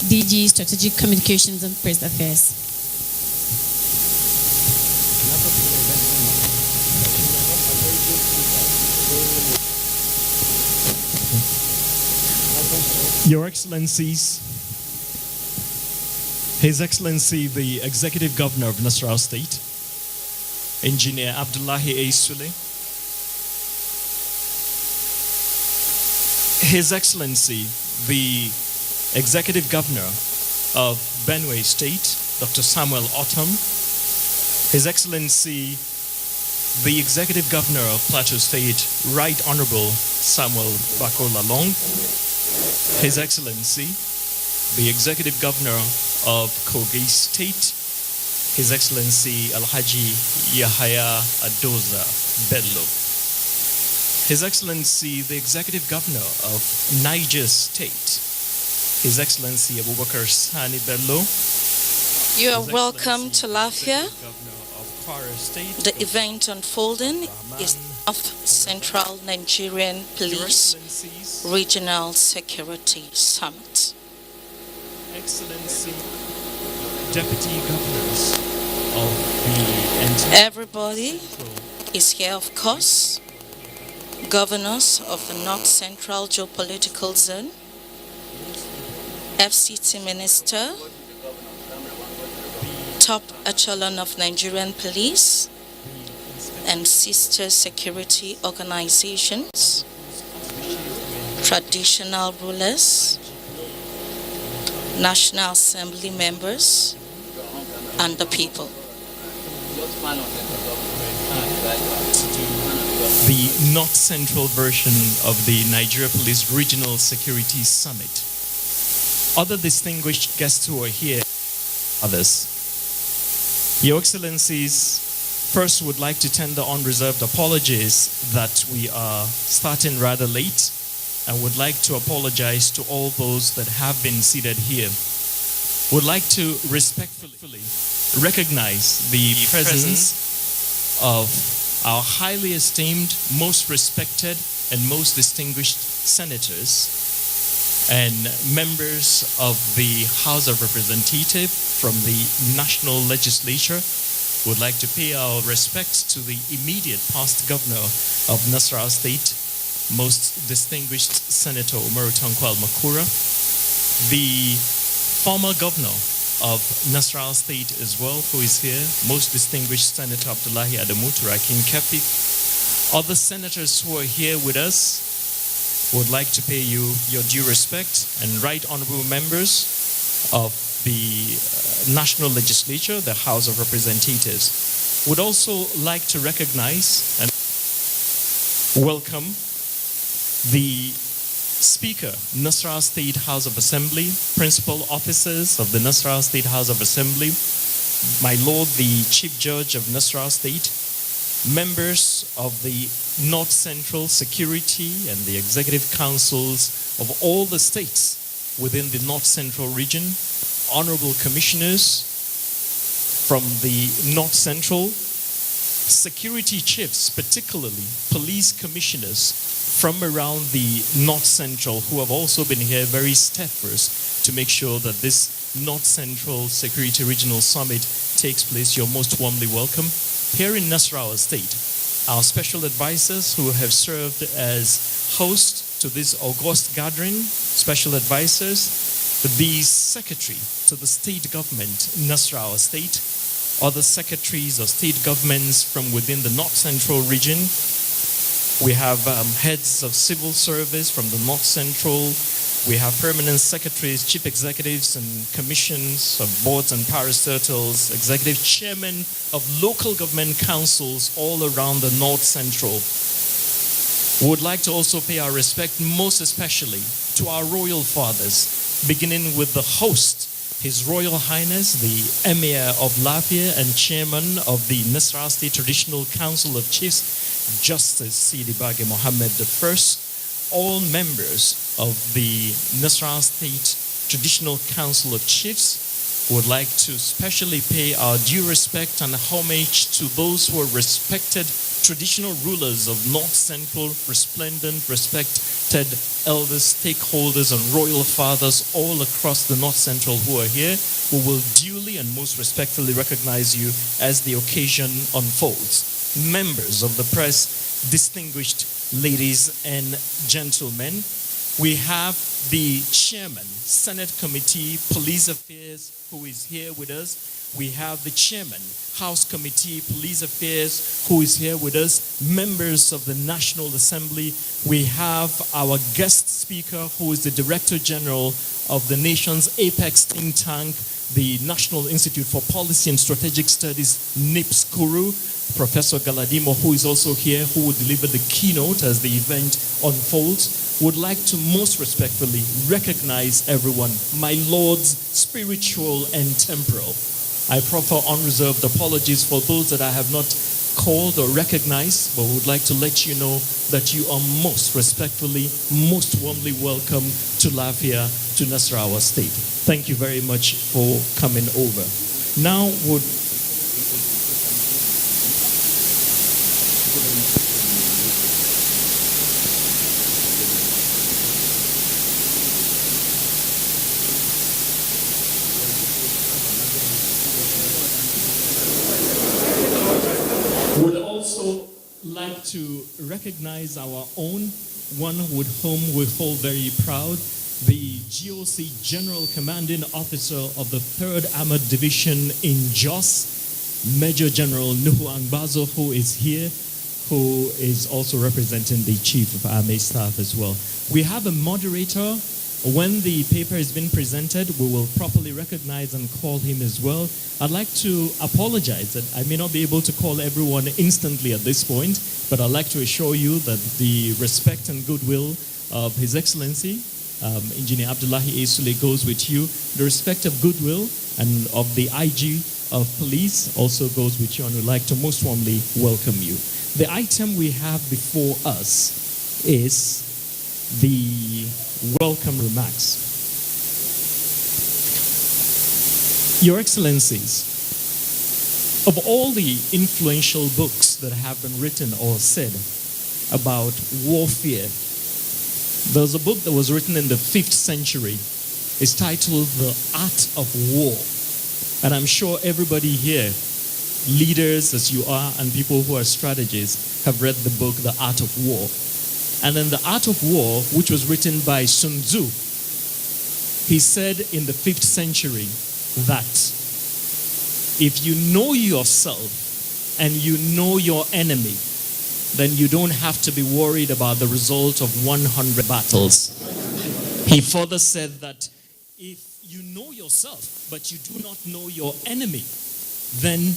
DG Strategic Communications and Press Affairs. Your Excellencies, His Excellency the Executive Governor of Nasarawa State, Engineer Abdullahi A. Sule, His Excellency the Executive Governor of Benue State, Dr. Samuel Otom, His Excellency the Executive Governor of Plateau State, Right Honorable Samuel Bako Lalong, His Excellency the Executive Governor of Kogi State, His Excellency Alhaji Yahaya Adoza Bello, His Excellency the Executive Governor of Niger State, His Excellency Abubakar Sani Bello. You are welcome to Lafia. State, the event unfolding is of Central Nigerian Police Regional Security Summit. Excellency, Deputy Governors of the entire Everybody is here, of course. Governors of the North Central Geopolitical Zone, FCT Minister, top echelon of Nigerian police, and sister security organizations, traditional rulers, National Assembly members, and the people. The North Central version of the Nigeria Police Regional Security Summit. Other distinguished guests who are here, others. Your Excellencies, first would like to tender unreserved apologies that we are starting rather late, and would like to apologize to all those that have been seated here. Would like to respectfully recognize the presence of our highly esteemed, most respected, and most distinguished senators and members of the House of Representatives from the National Legislature. Would like to pay our respects to the immediate past governor of Nasarawa State, most distinguished Senator Umaru Tanko Al-Makura, the former governor of Nasarawa State as well, who is here, most distinguished Senator Abdullahi Adamu Turakin Kefi, other senators who are here with us. Would like to pay you your due respect, and right honorable members of the National Legislature, the House of Representatives. Would also like to recognize and welcome the Speaker, Nasarawa State House of Assembly, principal officers of the Nasarawa State House of Assembly, my Lord, the Chief Judge of Nasarawa State, members of the North Central Security and the Executive Councils of all the states within the North Central region, honorable commissioners from the North Central, security chiefs, particularly police commissioners from around the North Central, who have also been here very steadfast to make sure that this North Central Security Regional Summit takes place. You're most warmly welcome. Here in Nasarawa State, our special advisors who have served as hosts to this august gathering, special advisors, the secretary to the state government, Nasarawa State, other secretaries of state governments from within the North Central region. We have heads of civil service from the North Central. We have permanent secretaries, chief executives and commissions of boards and parastatals, executive chairmen of local government councils all around the North Central. We would like to also pay our respect most especially to our royal fathers, beginning with the host, His Royal Highness, the Emir of Lafia and Chairman of the Nasarawa State Traditional Council of Chiefs, Justice Sidi Bagi Mohammed I, all members of the Nasarawa State Traditional Council of Chiefs. Would like to specially pay our due respect and homage to those who are respected traditional rulers of North Central, resplendent, respected elders, stakeholders, and royal fathers all across the North Central who are here, we will duly and most respectfully recognize you as the occasion unfolds. Members of the press, distinguished ladies and gentlemen, we have the chairman, Senate Committee, Police Affairs, who is here with us. We have the chairman, House Committee, Police Affairs, who is here with us. Members of the National Assembly. We have our guest speaker, who is the Director General of the nation's apex think tank, the National Institute for Policy and Strategic Studies, NIPS Kuru, Professor Galadimo, who is also here, who will deliver the keynote as the event unfolds. Would like to most respectfully recognize everyone, my lords, spiritual and temporal. I proffer unreserved apologies for those that I have not called or recognized, but would like to let you know that you are most respectfully, most warmly welcome to Lafia, to Nasarawa State. Thank you very much for coming over. Now would also like to recognize our own, one with whom we hold very proud, the GOC General Commanding Officer of the 3rd Armored Division in Jos, Major General Nuhu Angbazo, who is here, who is also representing the Chief of Army Staff as well. We have a moderator. When the paper has been presented, we will properly recognize and call him as well. I'd like to apologize that I may not be able to call everyone instantly at this point, but I'd like to assure you that the respect and goodwill of His Excellency, Engineer Abdullahi A. Sule, goes with you. The respect of goodwill and of the IG of Police also goes with you, and we'd like to most warmly welcome you. The item we have before us is the welcome remarks. Your Excellencies, of all the influential books that have been written or said about warfare, there's a book that was written in the 5th century. It's titled The Art of War. And I'm sure everybody here, leaders as you are and people who are strategists, have read the book The Art of War. And in The Art of War, which was written by Sun Tzu, he said in the 5th century that if you know yourself and you know your enemy, then you don't have to be worried about the result of 100 battles. He further said that if you know yourself, but you do not know your enemy, then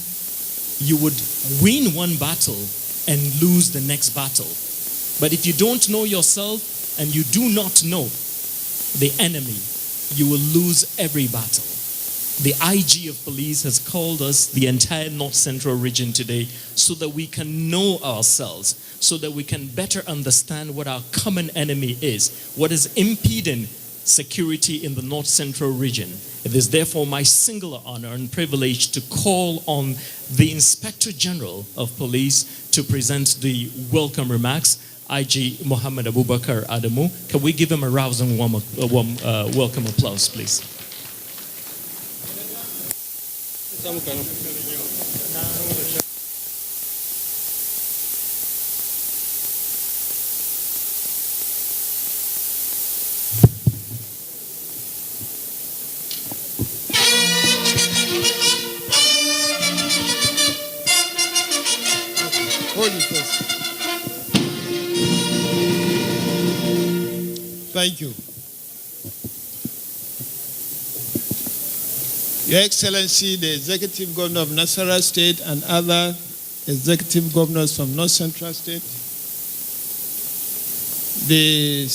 you would win one battle and lose the next battle. But if you don't know yourself and you do not know the enemy, you will lose every battle. The IG of Police has called us, the entire North Central region today, so that we can know ourselves, so that we can better understand what our common enemy is, what is impeding security in the North Central region. It is therefore my singular honor and privilege to call on the Inspector General of Police to present the welcome remarks, IG Mohammed Abubakar Adamu. Can we give him a rousing warm welcome applause, please? Hold it first. Thank you. Your Excellency, the Executive Governor of Nasarawa State and other Executive Governors from North Central State, the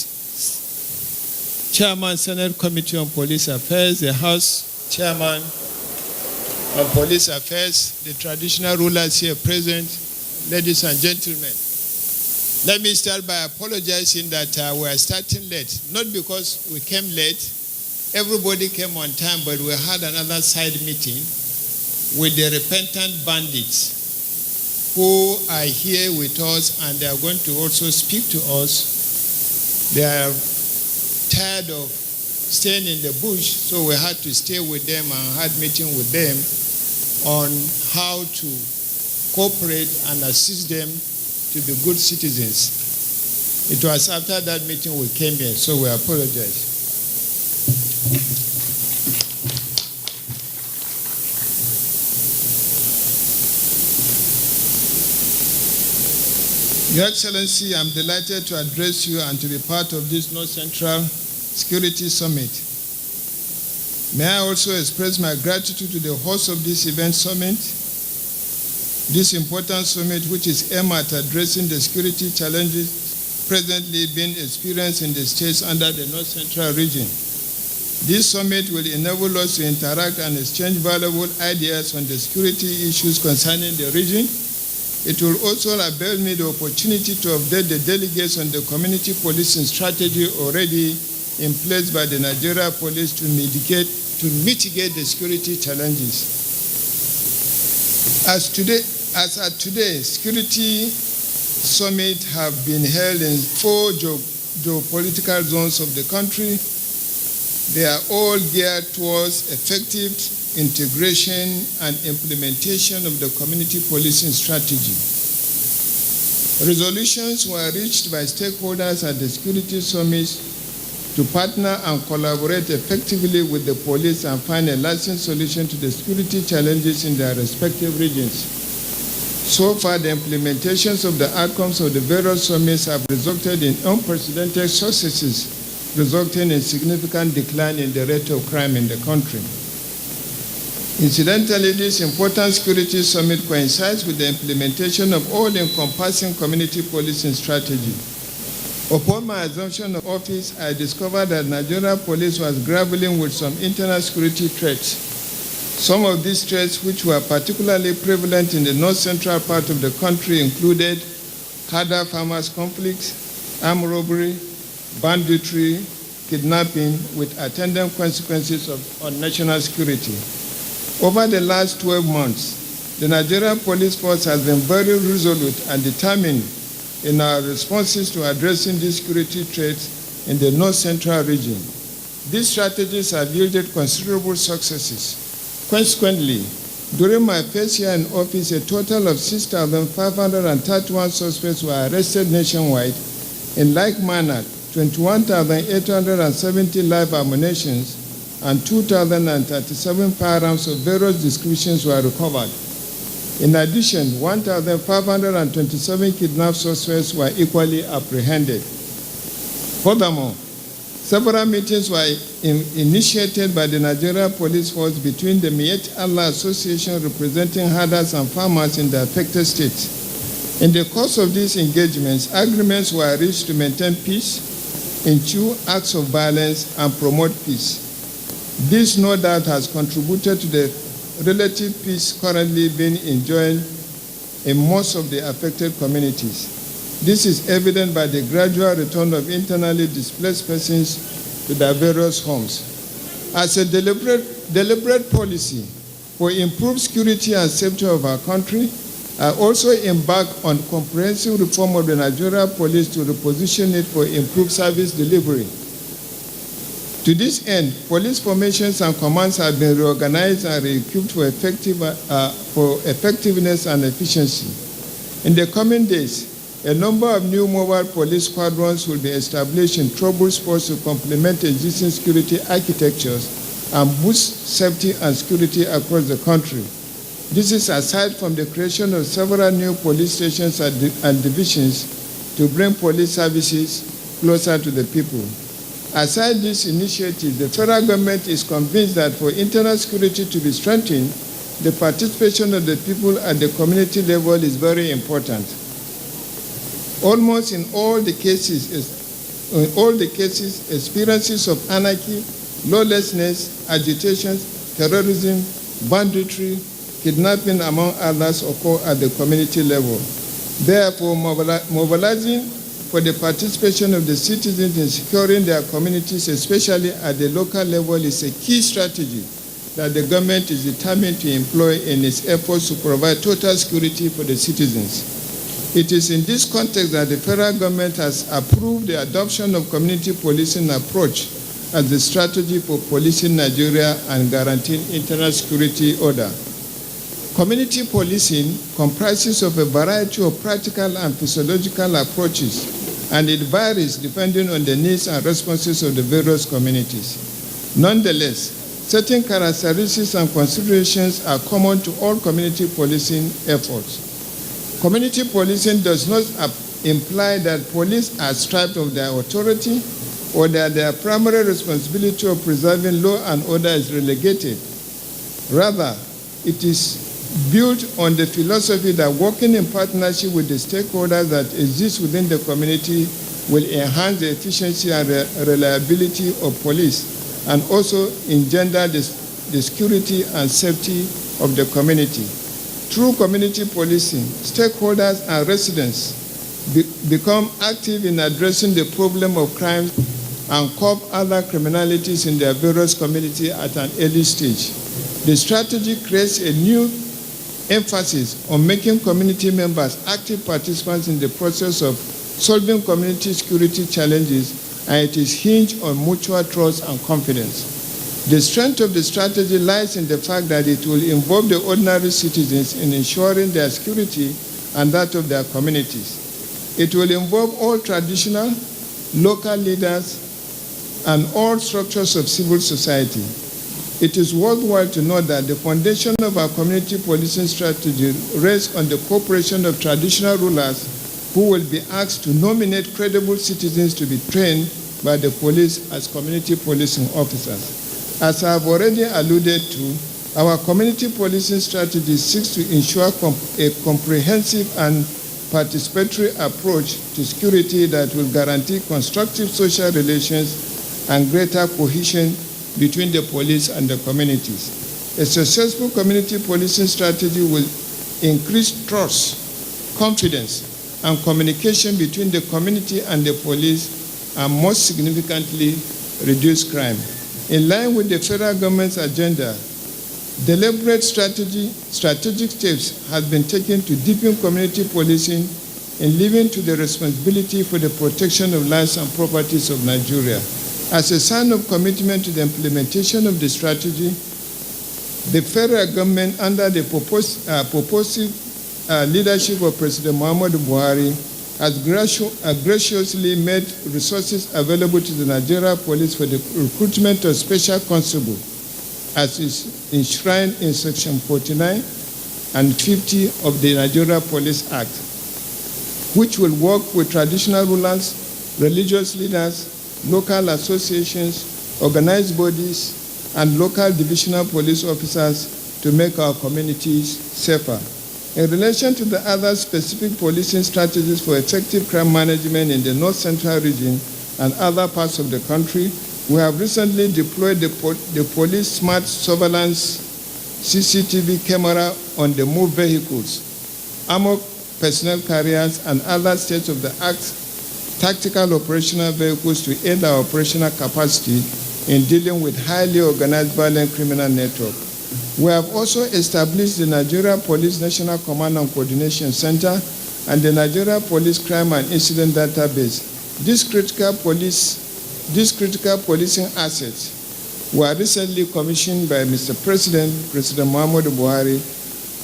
Chairman, Senate Committee on Police Affairs, the House Chairman of Police Affairs, the traditional rulers here present, ladies and gentlemen. Let me start by apologizing that we are starting late, not because we came late. Everybody came on time, but we had another side meeting with the repentant bandits who are here with us, and they are going to also speak to us. They are tired of staying in the bush, so we had to stay with them and had meeting with them on how to cooperate and assist them to be good citizens. It was after that meeting we came here, so we apologize. Your Excellency, I'm delighted to address you and to be part of this North Central Security Summit. May I also express my gratitude to the host of this event summit. This important summit, which is aimed at addressing the security challenges presently being experienced in the states under the North Central region. This summit will enable us to interact and exchange valuable ideas on the security issues concerning the region. It will also avail me the opportunity to update the delegates on the community policing strategy already in place by the Nigeria Police to mitigate the security challenges. As at today, security summits have been held in 4 geopolitical zones of the country. They are all geared towards effective integration and implementation of the community policing strategy. Resolutions were reached by stakeholders at the security summits to partner and collaborate effectively with the police and find a lasting solution to the security challenges in their respective regions. So far, the implementations of the outcomes of the various summits have resulted in unprecedented successes, resulting in significant decline in the rate of crime in the country. Incidentally, this important security summit coincides with the implementation of all-encompassing community policing strategy. Upon my assumption of office, I discovered that Nigeria Police was grappling with some internal security threats. Some of these threats, which were particularly prevalent in the north-central part of the country, included harder farmers' conflicts, armed robbery, banditry, kidnapping, with attendant consequences on national security. Over the last 12 months, the Nigeria Police Force has been very resolute and determined in our responses to addressing these security threats in the north-central region. These strategies have yielded considerable successes. Consequently, during my first year in office, a total of 6,531 suspects were arrested nationwide. In like manner, 21,870 live ammunitions and 2,037 firearms of various descriptions were recovered. In addition, 1,527 kidnapped suspects were equally apprehended. Furthermore, several meetings were initiated by the Nigeria Police Force between the Miyetti Allah Association representing herders and farmers in the affected states. In the course of these engagements, agreements were reached to maintain peace, eschew acts of violence, and promote peace. This, no doubt, has contributed to the relative peace currently being enjoyed in most of the affected communities. This is evident by the gradual return of internally displaced persons to their various homes. As a deliberate policy for improved security and safety of our country, I also embarked on comprehensive reform of the Nigeria Police to reposition it for improved service delivery. To this end, police formations and commands have been reorganized and re-equipped for effectiveness and efficiency. In the coming days, a number of new mobile police squadrons will be established in troubled spots to complement existing security architectures and boost safety and security across the country. This is aside from the creation of several new police stations and divisions to bring police services closer to the people. Aside this initiative, the federal government is convinced that for internal security to be strengthened, the participation of the people at the community level is very important. Almost in all the cases, experiences of anarchy, lawlessness, agitation, terrorism, banditry, kidnapping, among others, occur at the community level. Therefore, mobilizing for the participation of the citizens in securing their communities, especially at the local level, is a key strategy that the government is determined to employ in its efforts to provide total security for the citizens. It is in this context that the federal government has approved the adoption of community policing approach as the strategy for policing Nigeria and guaranteeing internal security order. Community policing comprises of a variety of practical and physiological approaches, and it varies depending on the needs and responses of the various communities. Nonetheless, certain characteristics and considerations are common to all community policing efforts. Community policing does not imply that police are stripped of their authority or that their primary responsibility of preserving law and order is relegated. Rather, it is built on the philosophy that working in partnership with the stakeholders that exist within the community will enhance the efficiency and reliability of police and also engender the security and safety of the community. Through community policing, stakeholders and residents become active in addressing the problem of crime and curb other criminalities in their various communities at an early stage. The strategy creates a new emphasis on making community members active participants in the process of solving community security challenges, and it is hinged on mutual trust and confidence. The strength of the strategy lies in the fact that it will involve the ordinary citizens in ensuring their security and that of their communities. It will involve all traditional, local leaders, and all structures of civil society. It is worthwhile to note that the foundation of our community policing strategy rests on the cooperation of traditional rulers who will be asked to nominate credible citizens to be trained by the police as community policing officers. As I have already alluded to, our community policing strategy seeks to ensure a comprehensive and participatory approach to security that will guarantee constructive social relations and greater cohesion between the police and the communities. A successful community policing strategy will increase trust, confidence, and communication between the community and the police, and most significantly, reduce crime. In line with the federal government's agenda, deliberate strategic steps have been taken to deepen community policing and leaving to the responsibility for the protection of lives and properties of Nigeria. As a sign of commitment to the implementation of the strategy, the federal government, under the purposive leadership of President Muhammadu Buhari, has graciously made resources available to the Nigeria Police for the recruitment of special constable, as is enshrined in Section 49 and 50 of the Nigeria Police Act, which will work with traditional rulers, religious leaders, local associations, organized bodies, and local divisional police officers to make our communities safer. In relation to the other specific policing strategies for effective crime management in the North Central region and other parts of the country, we have recently deployed the police smart surveillance CCTV camera on the move vehicles, armored personnel carriers, and other state-of-the-art tactical operational vehicles to aid our operational capacity in dealing with highly organized violent criminal network. We have also established the Nigeria Police National Command and Coordination Center and the Nigeria Police Crime and Incident Database. These critical policing assets were recently commissioned by Mr. President Muhammadu Buhari,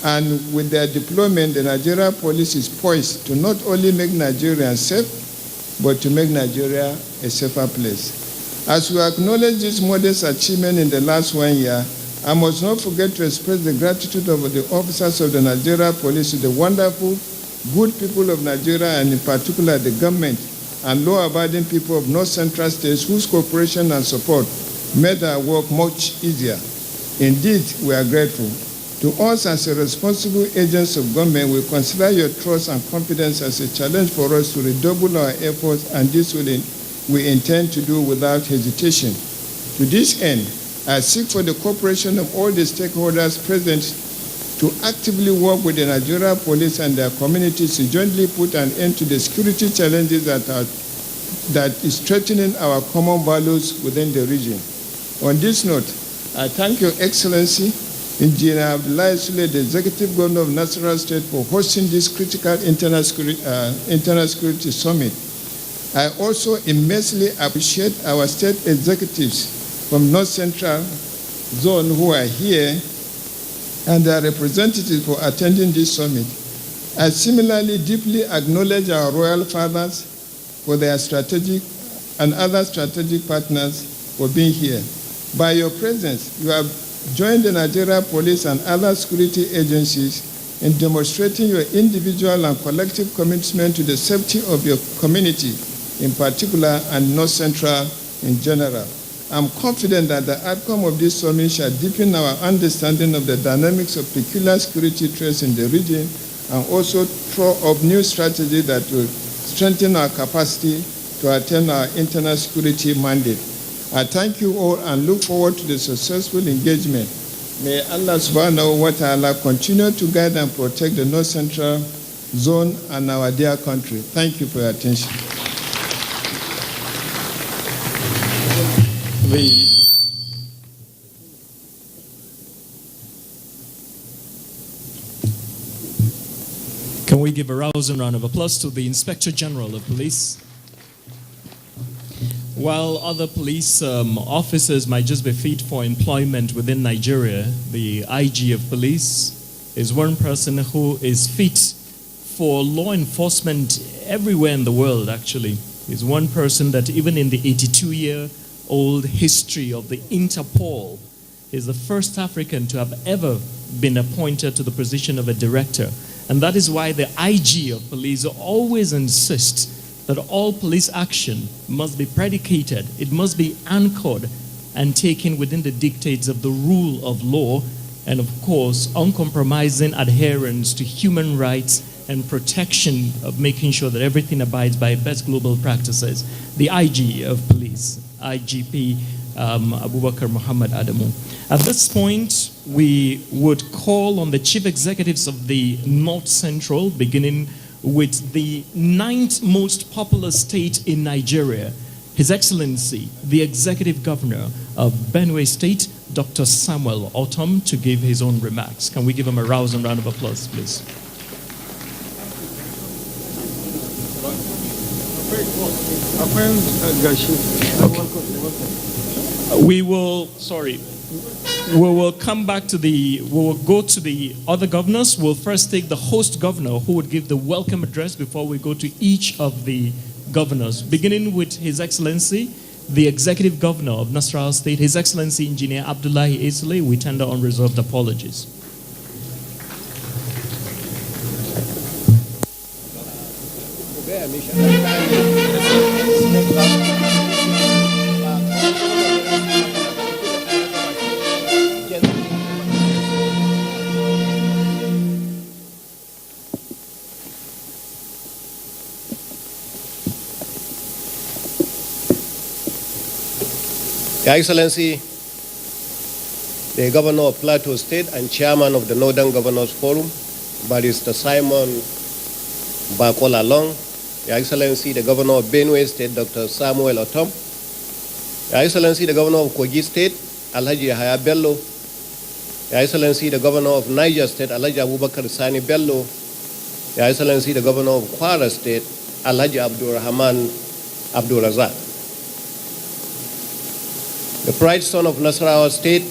and with their deployment, the Nigeria Police is poised to not only make Nigerians safe, but to make Nigeria a safer place. As we acknowledge this modest achievement in the last 1 year, I must not forget to express the gratitude of the officers of the Nigeria Police to the wonderful, good people of Nigeria, and in particular the government and law-abiding people of North Central states whose cooperation and support made our work much easier. Indeed, we are grateful. To us as a responsible agents of government, we consider your trust and confidence as a challenge for us to redouble our efforts, and this we intend to do without hesitation. To this end, I seek for the cooperation of all the stakeholders present to actively work with the Nigeria Police and their communities to jointly put an end to the security challenges that is threatening our common values within the region. On this note, I thank Your Excellency, Engineer Abdullahi Sule, the Executive Governor of Nasarawa State, for hosting this critical internal security summit. I also immensely appreciate our state executives from North Central Zone who are here and their representatives for attending this summit. I similarly deeply acknowledge our royal fathers for their strategic and other strategic partners for being here. By your presence, you have joined the Nigeria Police and other security agencies in demonstrating your individual and collective commitment to the safety of your community in particular and North Central in general. I'm confident that the outcome of this summit shall deepen our understanding of the dynamics of peculiar security threats in the region and also throw up new strategies that will strengthen our capacity to attain our internal security mandate. I thank you all and look forward to the successful engagement. May Allah subhanahu wa ta'ala continue to guide and protect the North Central Zone and our dear country. Thank you for your attention. Can we give a rousing round of applause to the Inspector General of Police? While other police officers might just be fit for employment within Nigeria, the IG of police is one person who is fit for law enforcement everywhere in the world, actually. He's one person that even in the 82-year-old history of the Interpol is the first African to have ever been appointed to the position of a director. And that is why the IG of police always insists that all police action must be predicated, it must be anchored and taken within the dictates of the rule of law and, of course, uncompromising adherence to human rights and protection of making sure that everything abides by best global practices. The IG of police, IGP Abubakar Muhammad Adamu. At this point, we would call on the chief executives of the North Central, beginning with the 9th most populous state in Nigeria, His Excellency, the Executive Governor of Benue State, Dr. Samuel Ortom, to give his own remarks. Can we give him a rousing round of applause, please? We will come back to we will go to the other governors. We'll first take the host governor who would give the welcome address before we go to each of the governors, beginning with His Excellency, the Executive Governor of Nasarawa State, His Excellency Engineer Abdullahi Isle. We tender unreserved apologies. Your Excellency, the Governor of Plateau State and Chairman of the Northern Governors Forum, Barrister Simon Bakola Long, Your Excellency, the Governor of Benue State, Dr. Samuel Ortom, Your Excellency, the Governor of Kogi State, Alhaji Yahaya Bello, Your Excellency, the Governor of Niger State, Alhaji Abubakar Sani Bello, Your Excellency, the Governor of Kwara State, Alhaji Abdurrahman Abdurazak. The pride son of Nasarawa State,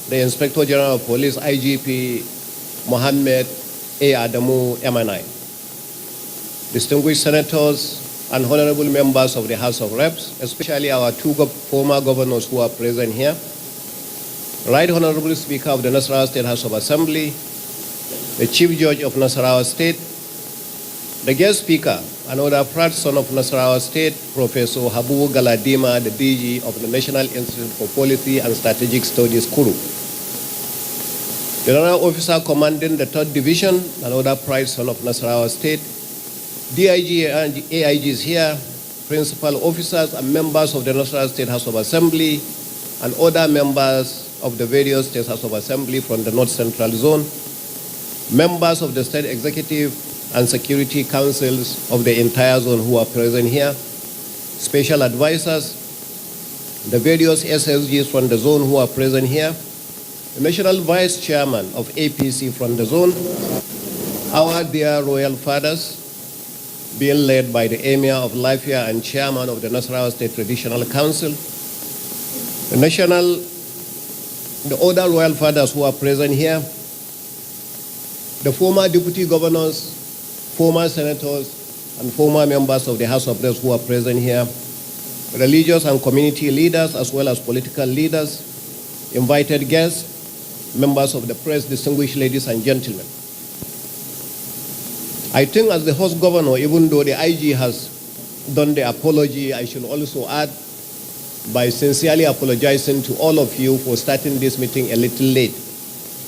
the Inspector General of Police, IGP Mohammed A. Adamu MNI. Distinguished senators and honorable members of the House of Reps, especially our two former governors who are present here. Right Honorable Speaker of the Nasarawa State House of Assembly, the Chief Judge of Nasarawa State, the guest speaker, another proud son of Nasarawa State, Professor Habu Galadima, the DG of the National Institute for Policy and Strategic Studies, Kuru. The General Officer commanding the 3rd Division, another proud son of Nasarawa State, DIG and AIGs here, principal officers and members of the Nasarawa State House of Assembly, and other members of the various State House of Assembly from the North Central Zone, members of the State Executive and Security Councils of the entire zone who are present here, special advisors, the various SSGs from the zone who are present here, the National Vice Chairman of APC from the zone, our dear royal fathers, being led by the Emir of Lafia and Chairman of the Nasarawa State Traditional Council, the other royal fathers who are present here, the former deputy governors, former senators, and former members of the House of Reps who are present here, religious and community leaders, as well as political leaders, invited guests, members of the press, distinguished ladies and gentlemen. I think as the host governor, even though the IG has done the apology, I should also add by sincerely apologizing to all of you for starting this meeting a little late.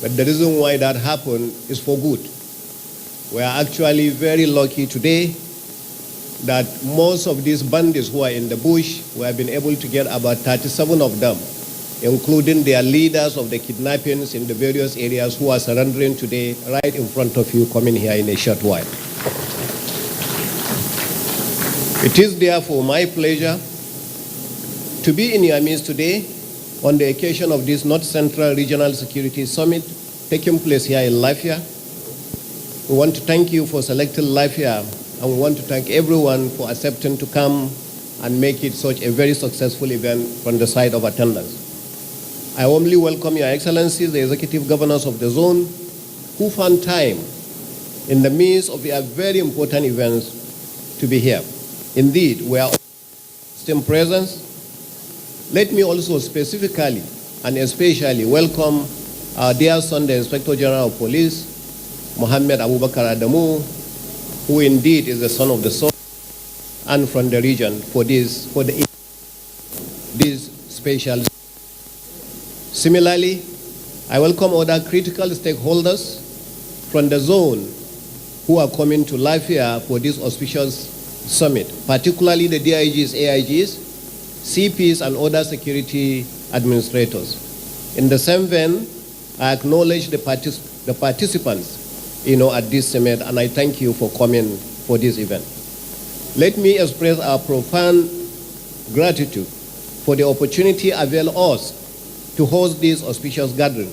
But the reason why that happened is for good. We are actually very lucky today that most of these bandits who are in the bush, we have been able to get about 37 of them, including their leaders of the kidnappings in the various areas who are surrendering today right in front of you, coming here in a short while. It is therefore my pleasure to be in your midst today on the occasion of this North Central Regional Security Summit taking place here in Lafia. We want to thank you for selecting Lafia, and we want to thank everyone for accepting to come and make it such a very successful event from the side of attendance. I warmly welcome Your Excellencies, the Executive Governors of the zone, who found time in the midst of their very important events to be here. Indeed, we are in presence. Let me also specifically and especially welcome our dear son, the Inspector General of Police, Mohammed Abubakar Adamu, who indeed is the son of the soul and from the region for this special. Similarly, I welcome other critical stakeholders from the zone who are coming to Lafia for this auspicious summit, particularly the DIGs, AIGs, CPs, and other security administrators. In the same vein, I acknowledge the participants, at this summit, and I thank you for coming for this event. Let me express our profound gratitude for the opportunity availed us to host this auspicious gathering.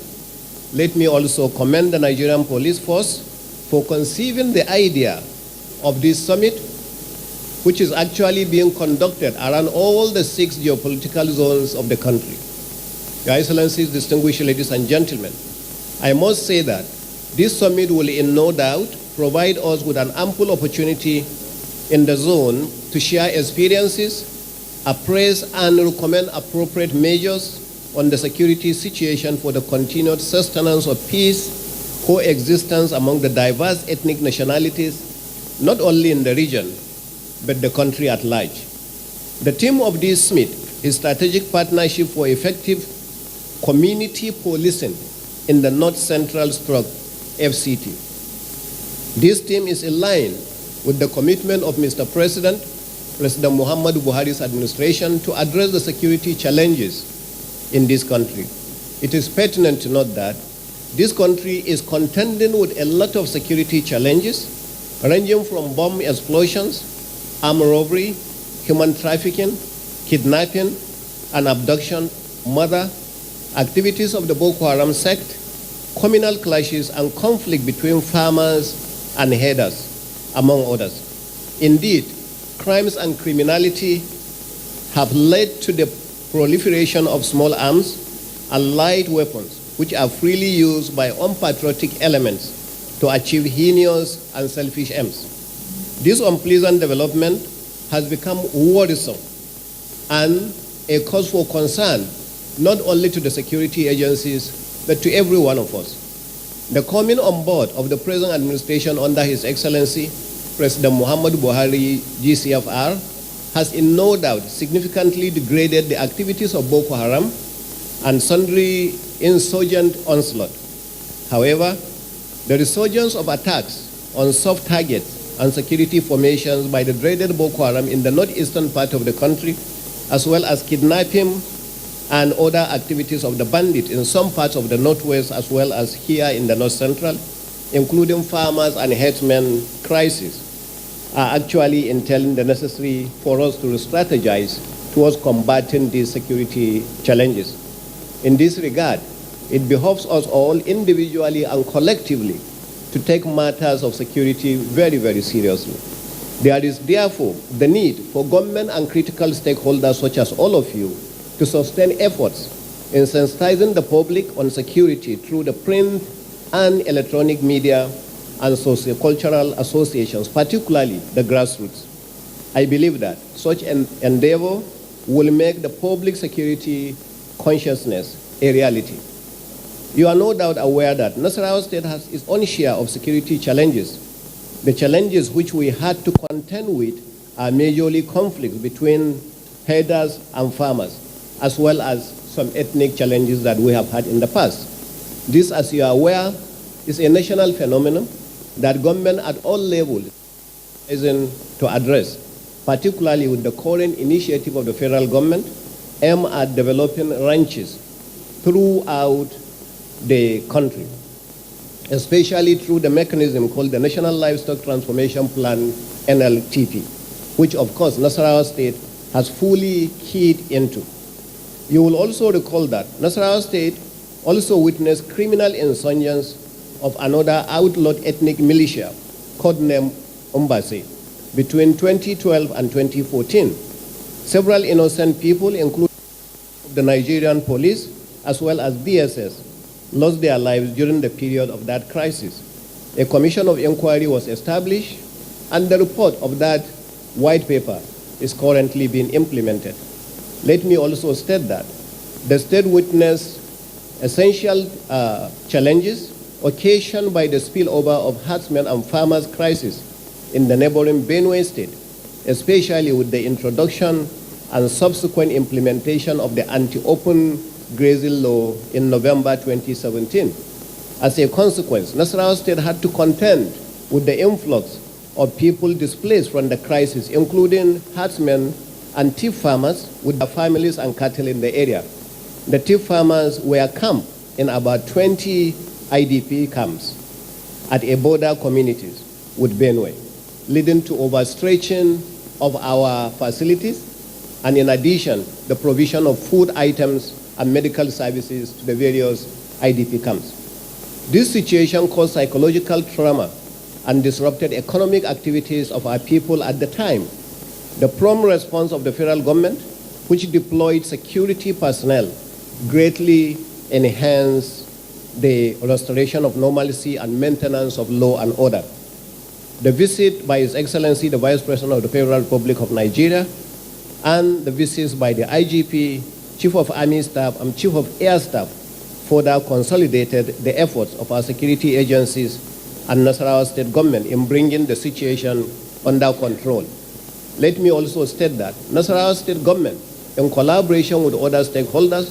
Let me also commend the Nigerian Police Force for conceiving the idea of this summit, which is actually being conducted around all the 6 geopolitical zones of the country. Your Excellencies, distinguished ladies and gentlemen, I must say that this summit will in no doubt provide us with an ample opportunity in the zone to share experiences, appraise and recommend appropriate measures on the security situation for the continued sustenance of peace, coexistence among the diverse ethnic nationalities, not only in the region, but the country at large. The theme of this summit is Strategic Partnership for Effective Community Policing in the North Central FCT. This theme is in line with the commitment of Mr. President Muhammadu Buhari's administration to address the security challenges in this country. It is pertinent to note that this country is contending with a lot of security challenges, ranging from bomb explosions, armed robbery, human trafficking, kidnapping and abduction, murder, activities of the Boko Haram sect, communal clashes and conflict between farmers and herders, among others. Indeed, crimes and criminality have led to the proliferation of small arms and light weapons, which are freely used by unpatriotic elements to achieve heinous and selfish aims. This unpleasant development has become worrisome and a cause for concern, not only to the security agencies, but to every one of us. The coming on board of the present administration under His Excellency, President Muhammadu Buhari, GCFR, has in no doubt significantly degraded the activities of Boko Haram and sundry insurgent onslaught. However, the resurgence of attacks on soft targets and security formations by the dreaded Boko Haram in the northeastern part of the country, as well as kidnapping and other activities of the bandit in some parts of the northwest, as well as here in the north central, including farmers and herdsmen crises, are actually entailing the necessary for us to strategize towards combating these security challenges. In this regard, it behoves us all individually and collectively to take matters of security very, very seriously. There is therefore the need for government and critical stakeholders such as all of you to sustain efforts in sensitizing the public on security through the print and electronic media and sociocultural associations, particularly the grassroots. I believe that such an endeavor will make the public security consciousness a reality. You are no doubt aware that Nasarawa State has its own share of security challenges. The challenges which we had to contend with are majorly conflicts between herders and farmers, as well as some ethnic challenges that we have had in the past. This, as you are aware, is a national phenomenon that government at all levels is to address, particularly with the current initiative of the federal government aimed at developing ranches throughout the country, especially through the mechanism called the National Livestock Transformation Plan, NLTP, which of course Nasarawa State has fully keyed into. You will also recall that Nasarawa State also witnessed criminal insurgence of another outlawed ethnic militia, codenamed Umbase, between 2012 and 2014. Several innocent people, including the Nigerian police as well as DSS, lost their lives during the period of that crisis. A commission of inquiry was established, and the report of that white paper is currently being implemented. Let me also state that the state witnessed essential challenges occasioned by the spillover of herdsmen and farmers' crisis in the neighboring Benue State, especially with the introduction and subsequent implementation of the anti-open grazing law in November 2017. As a consequence, Nasarawa State had to contend with the influx of people displaced from the crisis, including herdsmen and thief farmers with their families and cattle in the area. The thief farmers were camped in about 20 IDP camps at a border communities with Benue, leading to overstretching of our facilities, and in addition, the provision of food items and medical services to the various IDP camps. This situation caused psychological trauma and disrupted economic activities of our people at the time. The prompt response of the federal government, which deployed security personnel, greatly enhanced the restoration of normalcy and maintenance of law and order. The visit by His Excellency, the Vice President of the Federal Republic of Nigeria, and the visits by the IGP, Chief of Army Staff, and Chief of Air Staff further consolidated the efforts of our security agencies and Nasarawa State government in bringing the situation under control. Let me also state that Nasarawa State government, in collaboration with other stakeholders,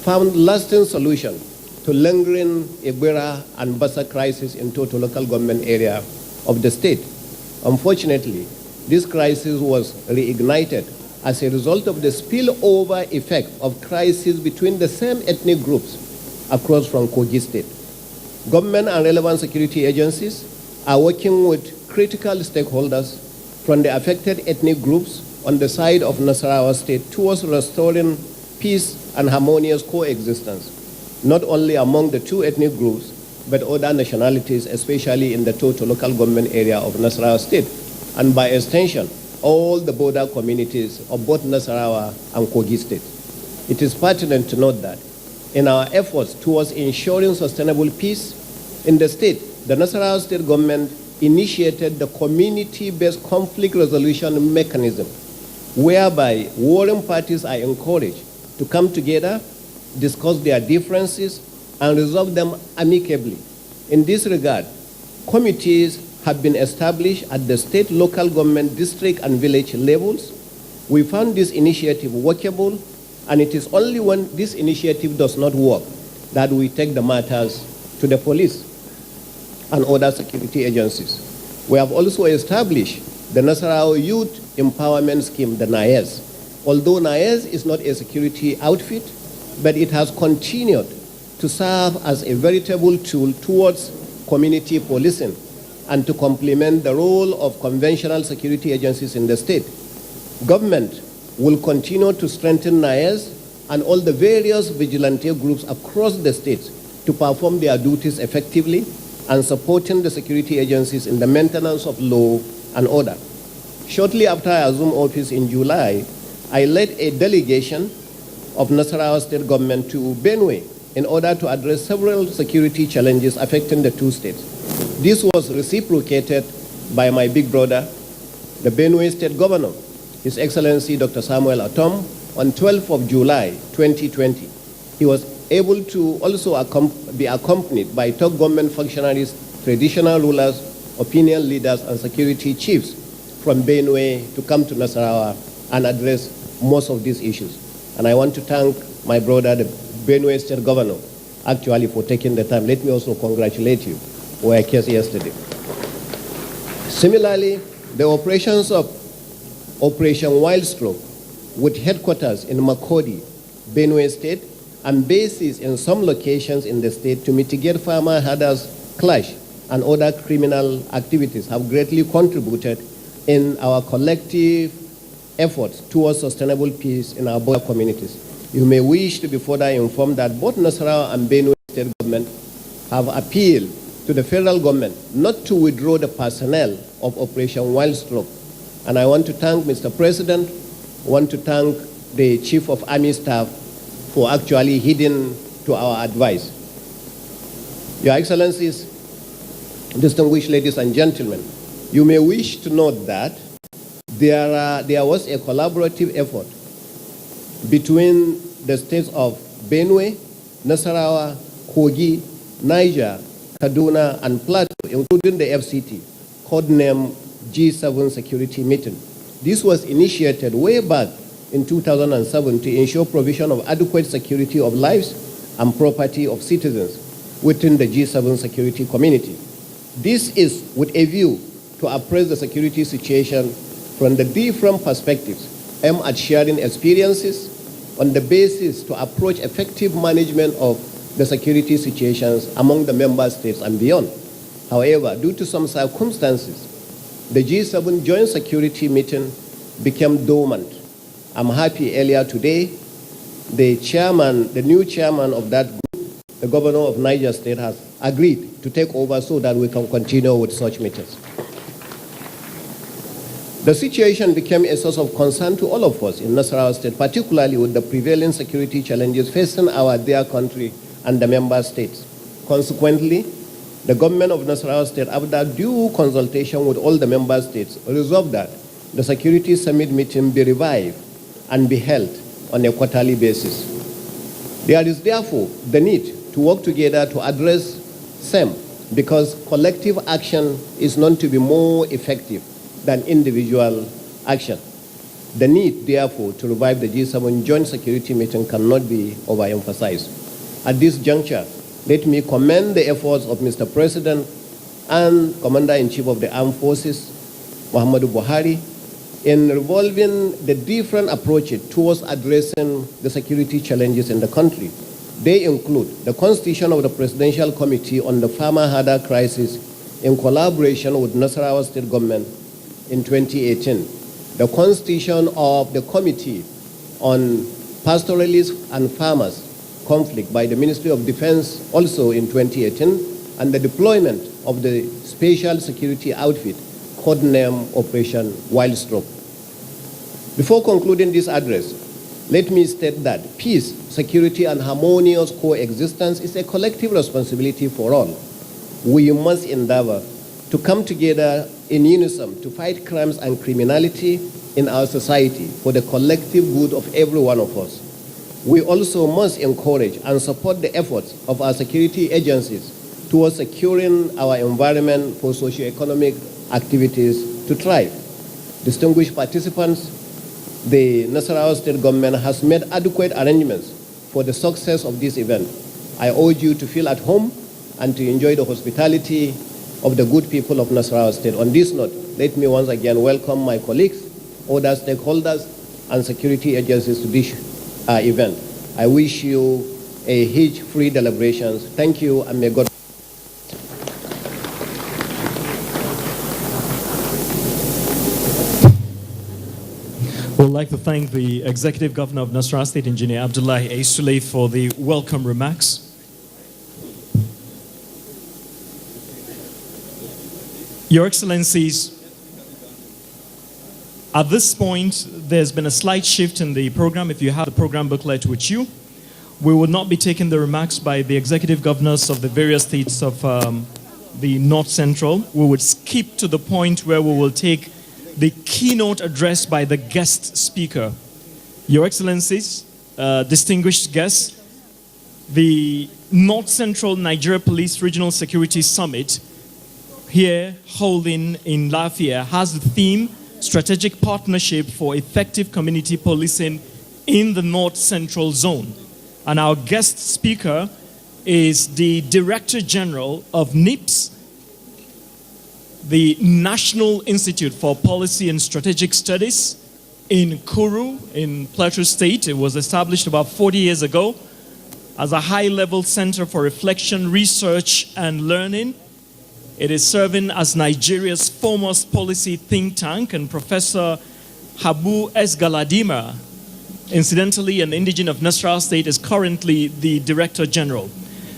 found lasting solution to lingering Egbera and Bassa crisis in total local government area of the state. Unfortunately, this crisis was reignited as a result of the spillover effect of crises between the same ethnic groups across from Kogi State. Government and relevant security agencies are working with critical stakeholders from the affected ethnic groups on the side of Nasarawa State towards restoring peace and harmonious coexistence, not only among the two ethnic groups, but other nationalities, especially in the total local government area of Nasarawa State, and by extension, all the border communities of both Nasarawa and Kogi State. It is pertinent to note that in our efforts towards ensuring sustainable peace in the state, the Nasarawa State government initiated the community-based conflict resolution mechanism, whereby warring parties are encouraged to come together, discuss their differences, and resolve them amicably. In this regard, committees have been established at the state, local government, district, and village levels. We found this initiative workable, and it is only when this initiative does not work that we take the matters to the police and other security agencies. We have also established the Nasarawa Youth Empowerment Scheme, the NAES. Although NAES is not a security outfit, but it has continued to serve as a veritable tool towards community policing and to complement the role of conventional security agencies in the state. Government will continue to strengthen NIAS and all the various vigilante groups across the states to perform their duties effectively and supporting the security agencies in the maintenance of law and order. Shortly after I assumed office in July, I led a delegation of Nasarawa state government to Benue in order to address several security challenges affecting the two states. This was reciprocated by my big brother, the Benue State Governor, His Excellency Dr. Samuel Atom, on 12th of July 2020. He was able to also be accompanied by top government functionaries, traditional rulers, opinion leaders, and security chiefs from Benue to come to Nasarawa and address most of these issues. And I want to thank my brother, the Benue State Governor, actually for taking the time. Let me also congratulate you for your case yesterday. Similarly, the operations of Operation Wildstroke, with headquarters in Makodi, Benue State, and bases in some locations in the state to mitigate farmer herders clash and other criminal activities, have greatly contributed in our collective efforts towards sustainable peace in our border communities. You may wish to be further informed that both Nasarawa and Benue State government have appealed to the federal government not to withdraw the personnel of Operation Wildstroke. And I want to thank Mr. President, I want to thank the Chief of Army Staff for actually heeding to our advice. Your Excellencies, distinguished ladies and gentlemen, you may wish to note that there was a collaborative effort between the states of Benue, Nasarawa, Kogi, Niger, Kaduna, and Plateau, including the FCT, codenamed G7 Security Meeting. This was initiated way back in 2007 to ensure provision of adequate security of lives and property of citizens within the G7 security community. This is with a view to appraise the security situation from the different perspectives, aimed at sharing experiences on the basis to approach effective management of the security situations among the member states and beyond. However, due to some circumstances, the G7 Joint Security Meeting became dormant. I'm happy earlier today, the new chairman of that group, the governor of Niger State, has agreed to take over so that we can continue with such meetings. The situation became a source of concern to all of us in Nasarawa State, particularly with the prevailing security challenges facing our dear country and the member states. Consequently, the government of Nasarawa State, after due consultation with all the member states, resolved that the Security Summit meeting be revived and be held on a quarterly basis. There is therefore the need to work together to address SEM, because collective action is known to be more effective than individual action. The need, therefore, to revive the G7 Joint Security Meeting cannot be overemphasized. At this juncture, let me commend the efforts of Mr. President and Commander-in-Chief of the Armed Forces, Muhammadu Buhari, in revolving the different approaches towards addressing the security challenges in the country. They include the constitution of the Presidential Committee on the Farmer Herder Crisis in collaboration with Nasarawa State Government in 2018, the constitution of the Committee on Pastoralists and Farmers Conflict by the Ministry of Defense also in 2018, and the deployment of the Special Security Outfit, codenamed Operation Wildstroke. Before concluding this address, let me state that peace, security, and harmonious coexistence is a collective responsibility for all. We must endeavor to come together in unison to fight crimes and criminality in our society for the collective good of every one of us. We also must encourage and support the efforts of our security agencies towards securing our environment for socio-economic activities to thrive. Distinguished participants, the Nasarawa State Government has made adequate arrangements for the success of this event. I urge you to feel at home and to enjoy the hospitality of the good people of Nasarawa State. On this note, let me once again welcome my colleagues, other stakeholders, and security agencies to this event. I wish you a hitch-free deliberations. Thank you, and may God. Well, like to thank the Executive Governor of Nasarawa State, Engineer Abdullahi A. Sule, for the welcome remarks. Your Excellencies, at this point, there's been a slight shift in the program. If you have the program booklet with you, we will not be taking the remarks by the Executive Governors of the various states of the North Central. We would skip to the point where we will take the keynote address by the guest speaker. Your Excellencies, distinguished guests, the North Central Nigeria Police Regional Security Summit here holding in Lafayette has the theme Strategic Partnership for Effective Community Policing in the North Central Zone. And our guest speaker is the Director General of NIPS, the National Institute for Policy and Strategic Studies in Kuru in Plateau State. It was established about 40 years ago as a high-level center for reflection, research, and learning. It is serving as Nigeria's foremost policy think tank, and Professor Habu S. Galadima, incidentally an indigene of Nasarawa State, is currently the Director General.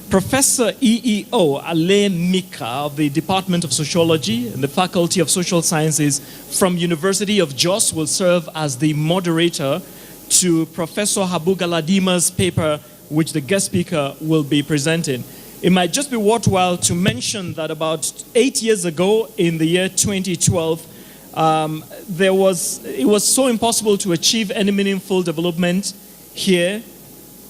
Professor EEO Ale Mika of the Department of Sociology and the Faculty of Social Sciences from University of Jos will serve as the moderator to Professor Habu Galadima's paper, which the guest speaker will be presenting. It might just be worthwhile to mention that about 8 years ago, in the year 2012, it was so impossible to achieve any meaningful development here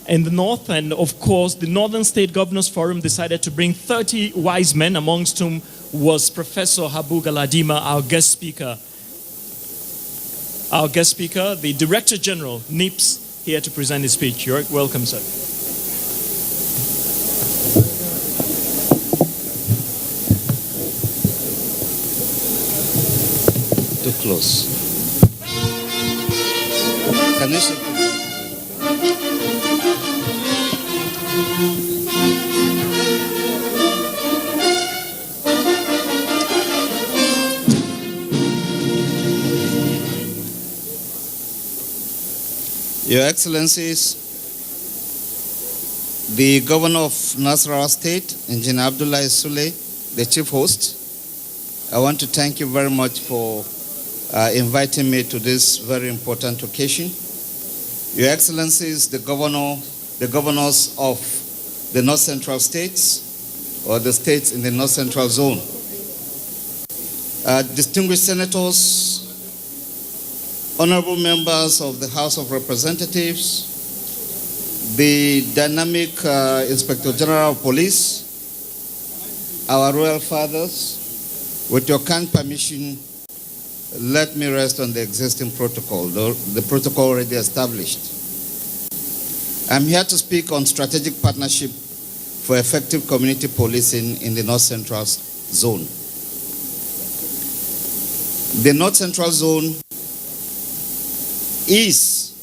in the north, and of course the Northern State Governors Forum decided to bring 30 wise men, amongst whom was Professor Habu Galadima, our guest speaker. Our guest speaker, the Director General, NIPS, here to present his speech. You're welcome, sir. Too close. Can you see? Your Excellencies, the Governor of Nasarawa State, Engineer Abdullahi Sule, the Chief Host, I want to thank you very much for inviting me to this very important occasion. Your Excellencies, the governors of the North Central states, or the states in the North Central Zone, distinguished senators, honorable members of the House of Representatives, the dynamic Inspector General of Police, our royal fathers, with your kind permission, let me rest on the existing protocol, the protocol already established. I'm here to speak on strategic partnership for effective community policing in the North Central Zone. The North Central Zone is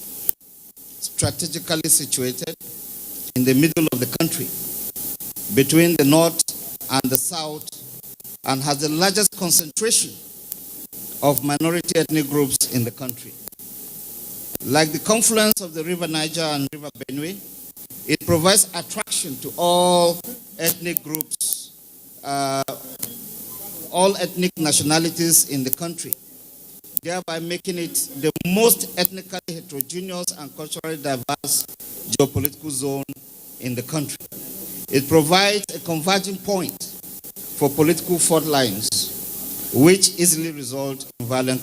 strategically situated in the middle of the country, between the north and the south, and has the largest concentration of minority ethnic groups in the country. Like the confluence of the River Niger and River Benue, it provides attraction to all ethnic groups, all ethnic nationalities in the country, thereby making it the most ethnically heterogeneous and culturally diverse geopolitical zone in the country. It provides a converging point for political fault lines, which easily result in violent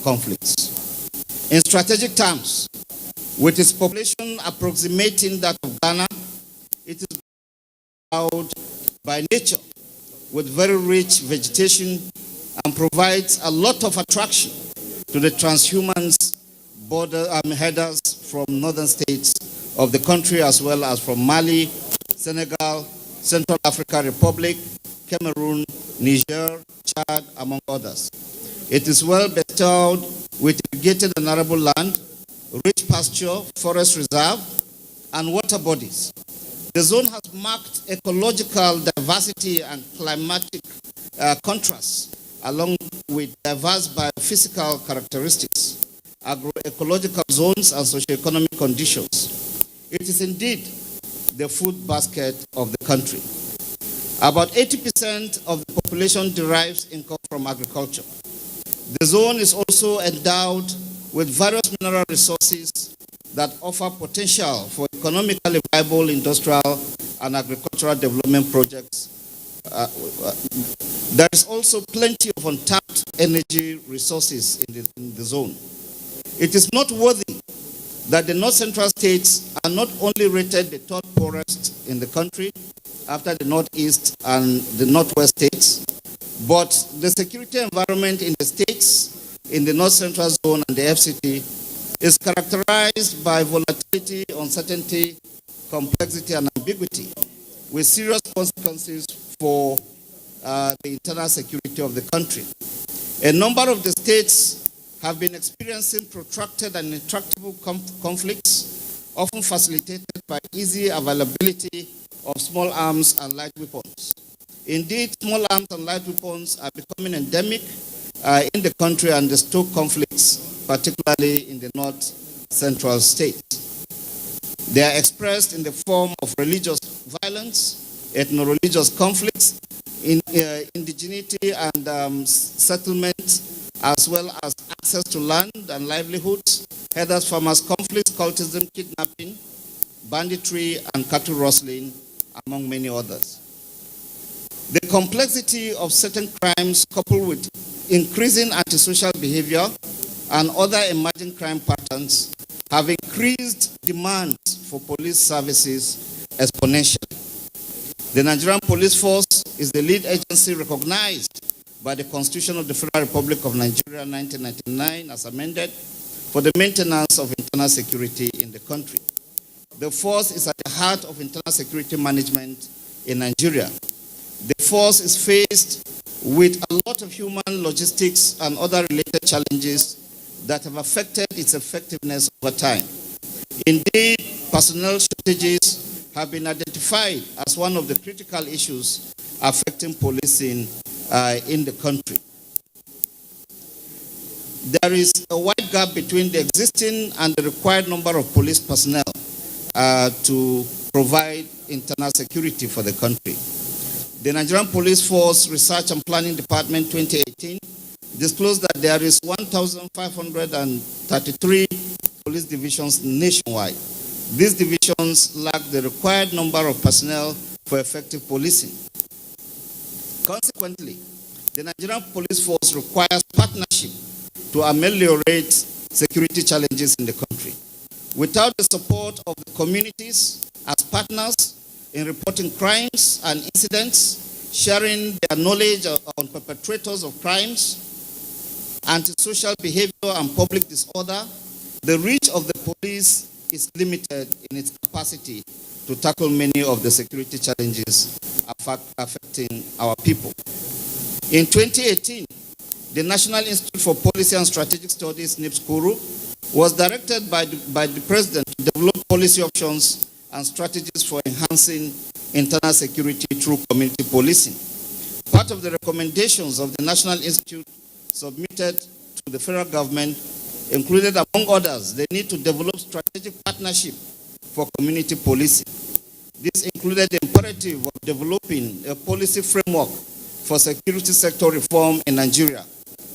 conflicts. In strategic terms, with its population approximating that of Ghana, it is endowed by nature with very rich vegetation and provides a lot of attraction to the transhumans headers from northern states of the country, as well as from Mali, Senegal, Central African Republic, Cameroon, Niger, Chad, among others. It is well bestowed with irrigated and arable land, rich pasture, forest reserve, and water bodies. The zone has marked ecological diversity and climatic contrasts, along with diverse biophysical characteristics, agroecological zones, and socioeconomic conditions. It is indeed the food basket of the country. About 80% of the population derives income from agriculture. The zone is also endowed with various mineral resources that offer potential for economically viable industrial and agricultural development projects. There is also plenty of untapped energy resources in the zone. It is noteworthy that the North Central states are not only rated the third poorest in the country after the Northeast and the Northwest states, but the security environment in the states in the North Central zone and the FCT is characterized by volatility, uncertainty, complexity, and ambiguity, with serious consequences for the internal security of the country. A number of the states have been experiencing protracted and intractable conflicts, often facilitated by easy availability of small arms and light weapons. Indeed, small arms and light weapons are becoming endemic in the country and they stoke conflicts, particularly in the North Central states. They are expressed in the form of religious violence, ethno-religious conflicts, indigeneity and settlement, as well as access to land and livelihoods, herders-farmers conflicts, cultism, kidnapping, banditry, and cattle rustling, among many others. The complexity of certain crimes, coupled with increasing antisocial behavior and other emerging crime patterns, have increased demand for police services exponentially. The Nigerian Police Force is the lead agency recognized by the Constitution of the Federal Republic of Nigeria 1999 as amended for the maintenance of internal security in the country. The force is at the heart of internal security management in Nigeria. The force is faced with a lot of human, logistics, and other related challenges that have affected its effectiveness over time. Indeed, personnel shortages have been identified as one of the critical issues affecting policing in the country. There is a wide gap between the existing and the required number of police personnel to provide internal security for the country. The Nigerian Police Force Research and Planning Department 2018 disclosed that there is 1,533 police divisions nationwide. These divisions lack the required number of personnel for effective policing. Consequently, the Nigerian Police Force requires partnership to ameliorate security challenges in the country. Without the support of the communities as partners in reporting crimes and incidents, sharing their knowledge on perpetrators of crimes, antisocial behavior, and public disorder, the reach of the police is limited in its capacity to tackle many of the security challenges affecting our people. In 2018, the National Institute for Policy and Strategic Studies, NIPSCURU, was directed by the President to develop policy options and strategies for enhancing internal security through community policing. Part of the recommendations of the National Institute submitted to the federal government included, among others, the need to develop strategic partnership for community policing. This included the imperative of developing a policy framework for security sector reform in Nigeria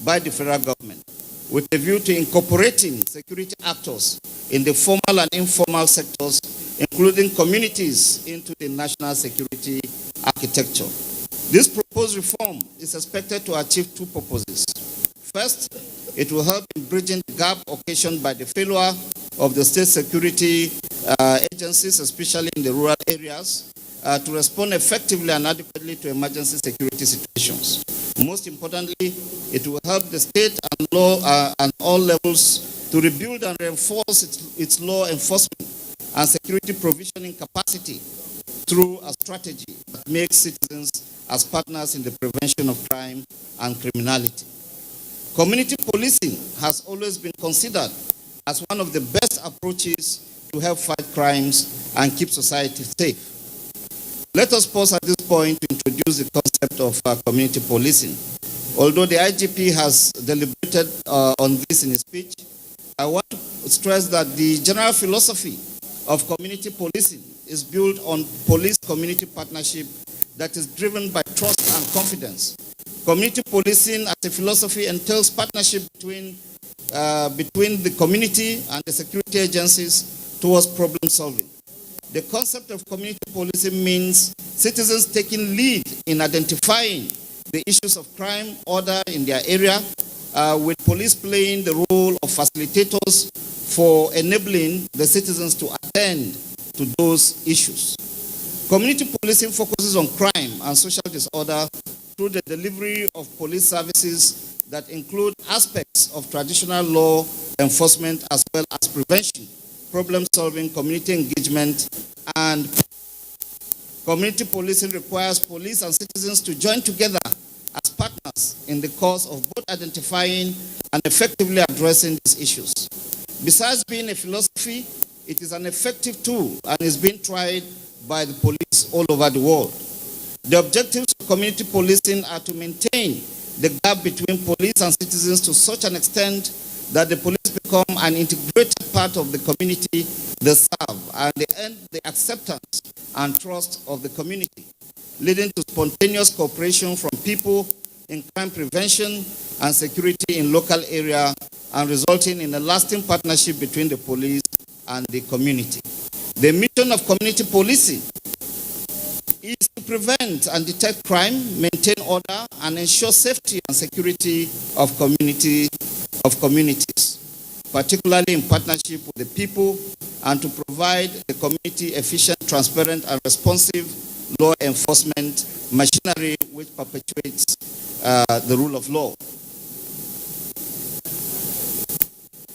by the federal government, with a view to incorporating security actors in the formal and informal sectors, including communities, into the national security architecture. This proposed reform is expected to achieve two purposes. First, it will help in bridging the gap occasioned by the failure of the state security agencies, especially in the rural areas, to respond effectively and adequately to emergency security situations. Most importantly, it will help the state and law and all levels to rebuild and reinforce its law enforcement and security provisioning capacity through a strategy that makes citizens as partners in the prevention of crime and criminality. Community policing has always been considered as one of the best approaches to help fight crimes and keep society safe. Let us pause at this point to introduce the concept of community policing. Although the IGP has deliberated on this in his speech, I stress that the general philosophy of community policing is built on police-community partnership that is driven by trust and confidence. Community policing as a philosophy entails partnership between the community and the security agencies towards problem solving. The concept of community policing means citizens taking lead in identifying the issues of crime, order in their area, with police playing the role of facilitators for enabling the citizens to attend to those issues. Community policing focuses on crime and social disorder through the delivery of police services that include aspects of traditional law enforcement as well as prevention, problem solving, community engagement, and community policing requires police and citizens to join together as partners in the cause of both identifying and effectively addressing these issues. Besides being a philosophy, it is an effective tool and is being tried by the police all over the world. The objectives of community policing are to maintain the gap between police and citizens to such an extent that the police become an integrated part of the community they serve and they earn the acceptance and trust of the community, leading to spontaneous cooperation from people in crime prevention and security in local area and resulting in a lasting partnership between the police and the community. The mission of community policing is to prevent and detect crime, maintain order, and ensure safety and security of communities, particularly in partnership with the people, and to provide the community efficient, transparent, and responsive law enforcement machinery which perpetuates the rule of law.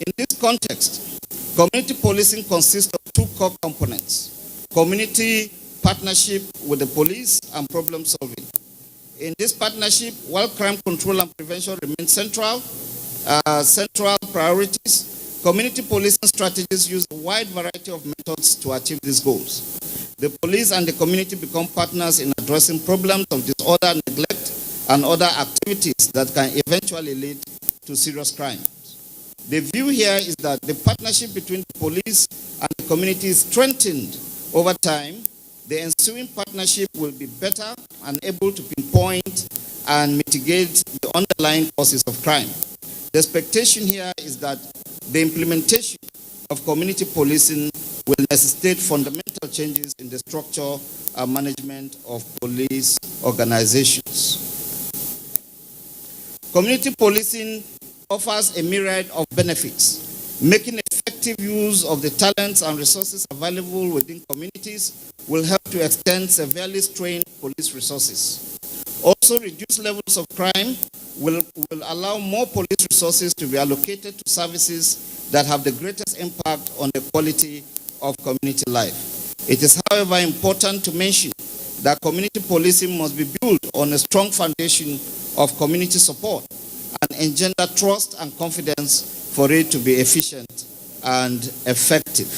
In this context, community policing consists of two core components: community partnership with the police and problem solving. In this partnership, while crime control and prevention remain central priorities, community policing strategies use a wide variety of methods to achieve these goals. The police and the community become partners in addressing problems of disorder, neglect, and other activities that can eventually lead to serious crimes. The view here is that the partnership between the police and the community is strengthened over time. The ensuing partnership will be better and able to pinpoint and mitigate the underlying causes of crime. The expectation here is that the implementation of community policing will necessitate fundamental changes in the structure and management of police organizations. Community policing offers a myriad of benefits. Making effective use of the talents and resources available within communities will help to extend severely strained police resources. Also, reduced levels of crime will allow more police resources to be allocated to services that have the greatest impact on the quality of community life. It is, however, important to mention that community policing must be built on a strong foundation of community support and engender trust and confidence for it to be efficient and effective.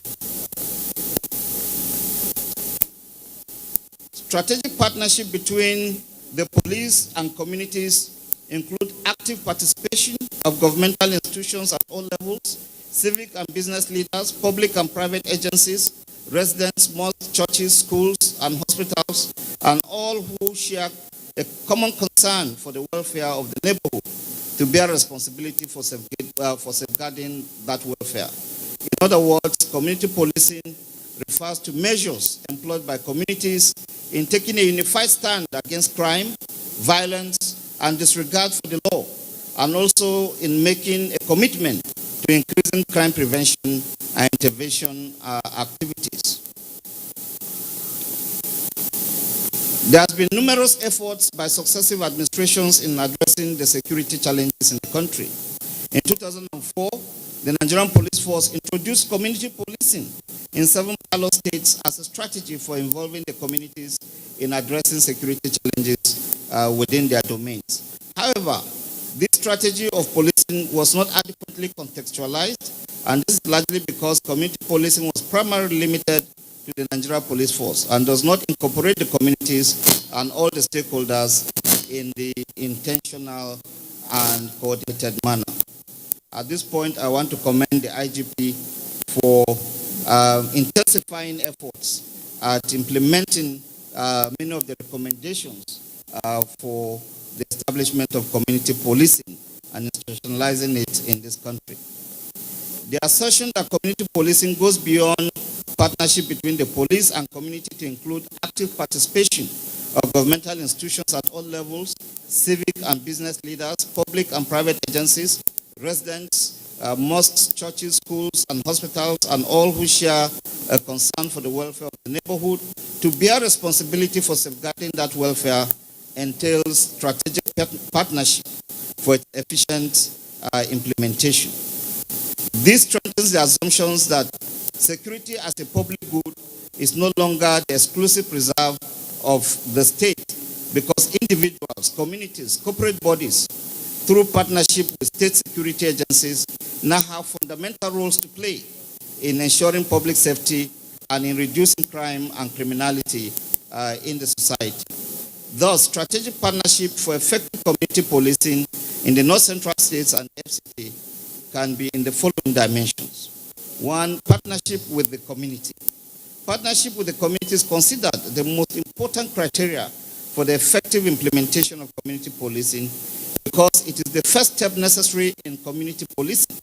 Strategic partnership between the police and communities include active participation of governmental institutions at all levels, civic and business leaders, public and private agencies, residents, mosques, churches, schools, and hospitals, and all who share a common concern for the welfare of the neighborhood to bear responsibility for safeguarding that welfare. In other words, community policing refers to measures employed by communities in taking a unified stand against crime, violence, and disregard for the law, and also in making a commitment to increasing crime prevention and intervention activities. There has been numerous efforts by successive administrations in addressing the security challenges in the country. In 2004, the Nigerian Police Force introduced community policing in 7 pilot states as a strategy for involving the communities in addressing security challenges within their domains. However, this strategy of policing was not adequately contextualized, and this is largely because community policing was primarily limited to the Nigerian Police Force and does not incorporate the communities and all the stakeholders in the intentional and coordinated manner. At this point, I want to commend the IGP for intensifying efforts at implementing many of the recommendations for the establishment of community policing and institutionalizing it in this country. The assertion that community policing goes beyond partnership between the police and community to include active participation of governmental institutions at all levels, civic and business leaders, public and private agencies, residents, mosques, churches, schools, and hospitals, and all who share a concern for the welfare of the neighborhood, to bear responsibility for safeguarding that welfare entails strategic partnership for its efficient implementation. This strengthens the assumptions that security as a public good is no longer the exclusive reserve of the state, because individuals, communities, corporate bodies, through partnership with state security agencies, now have fundamental roles to play in ensuring public safety and in reducing crime and criminality in the society. Thus, strategic partnership for effective community policing in the North Central states and FCT can be in the following dimensions. One, partnership with the community. Partnership with the community is considered the most important criteria for the effective implementation of community policing, because it is the first step necessary in community policing.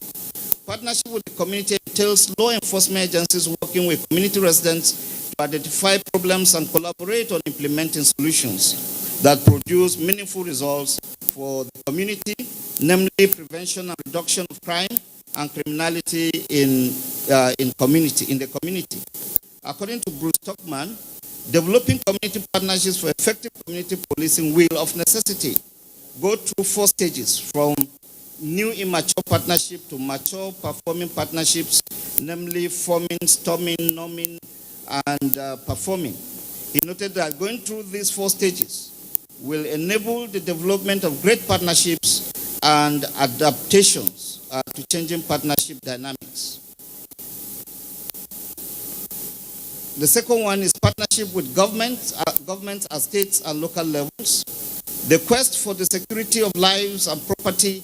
Partnership with the community entails law enforcement agencies working with community residents to identify problems and collaborate on implementing solutions that produce meaningful results for the community, namely prevention and reduction of crime and criminality in the community. According to Bruce Stockman, developing community partnerships for effective community policing will, of necessity, go through 4 stages, from new immature partnership to mature performing partnerships, namely forming, storming, norming, and performing. He noted that going through these 4 stages will enable the development of great partnerships and adaptations to changing partnership dynamics. The second one is partnership with governments at states and local levels. The quest for the security of lives and property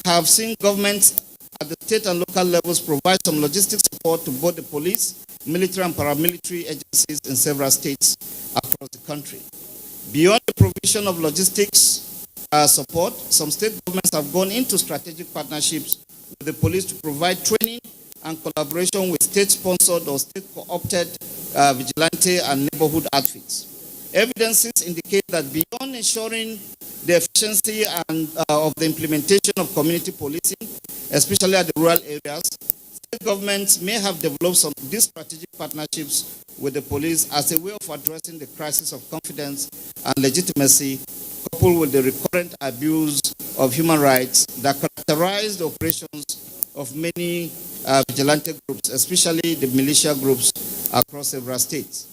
have seen governments at the state and local levels provide some logistic support to both the police, military and paramilitary agencies in several states across the country. Beyond the provision of logistics support, some state governments have gone into strategic partnerships with the police to provide training and collaboration with state-sponsored or state-co-opted vigilante and neighborhood outfits. Evidences indicate that beyond ensuring the efficiency of the implementation of community policing, especially at the rural areas, state governments may have developed some of these strategic partnerships with the police as a way of addressing the crisis of confidence and legitimacy, coupled with the recurrent abuse of human rights that characterize the operations of many vigilante groups, especially the militia groups across several states.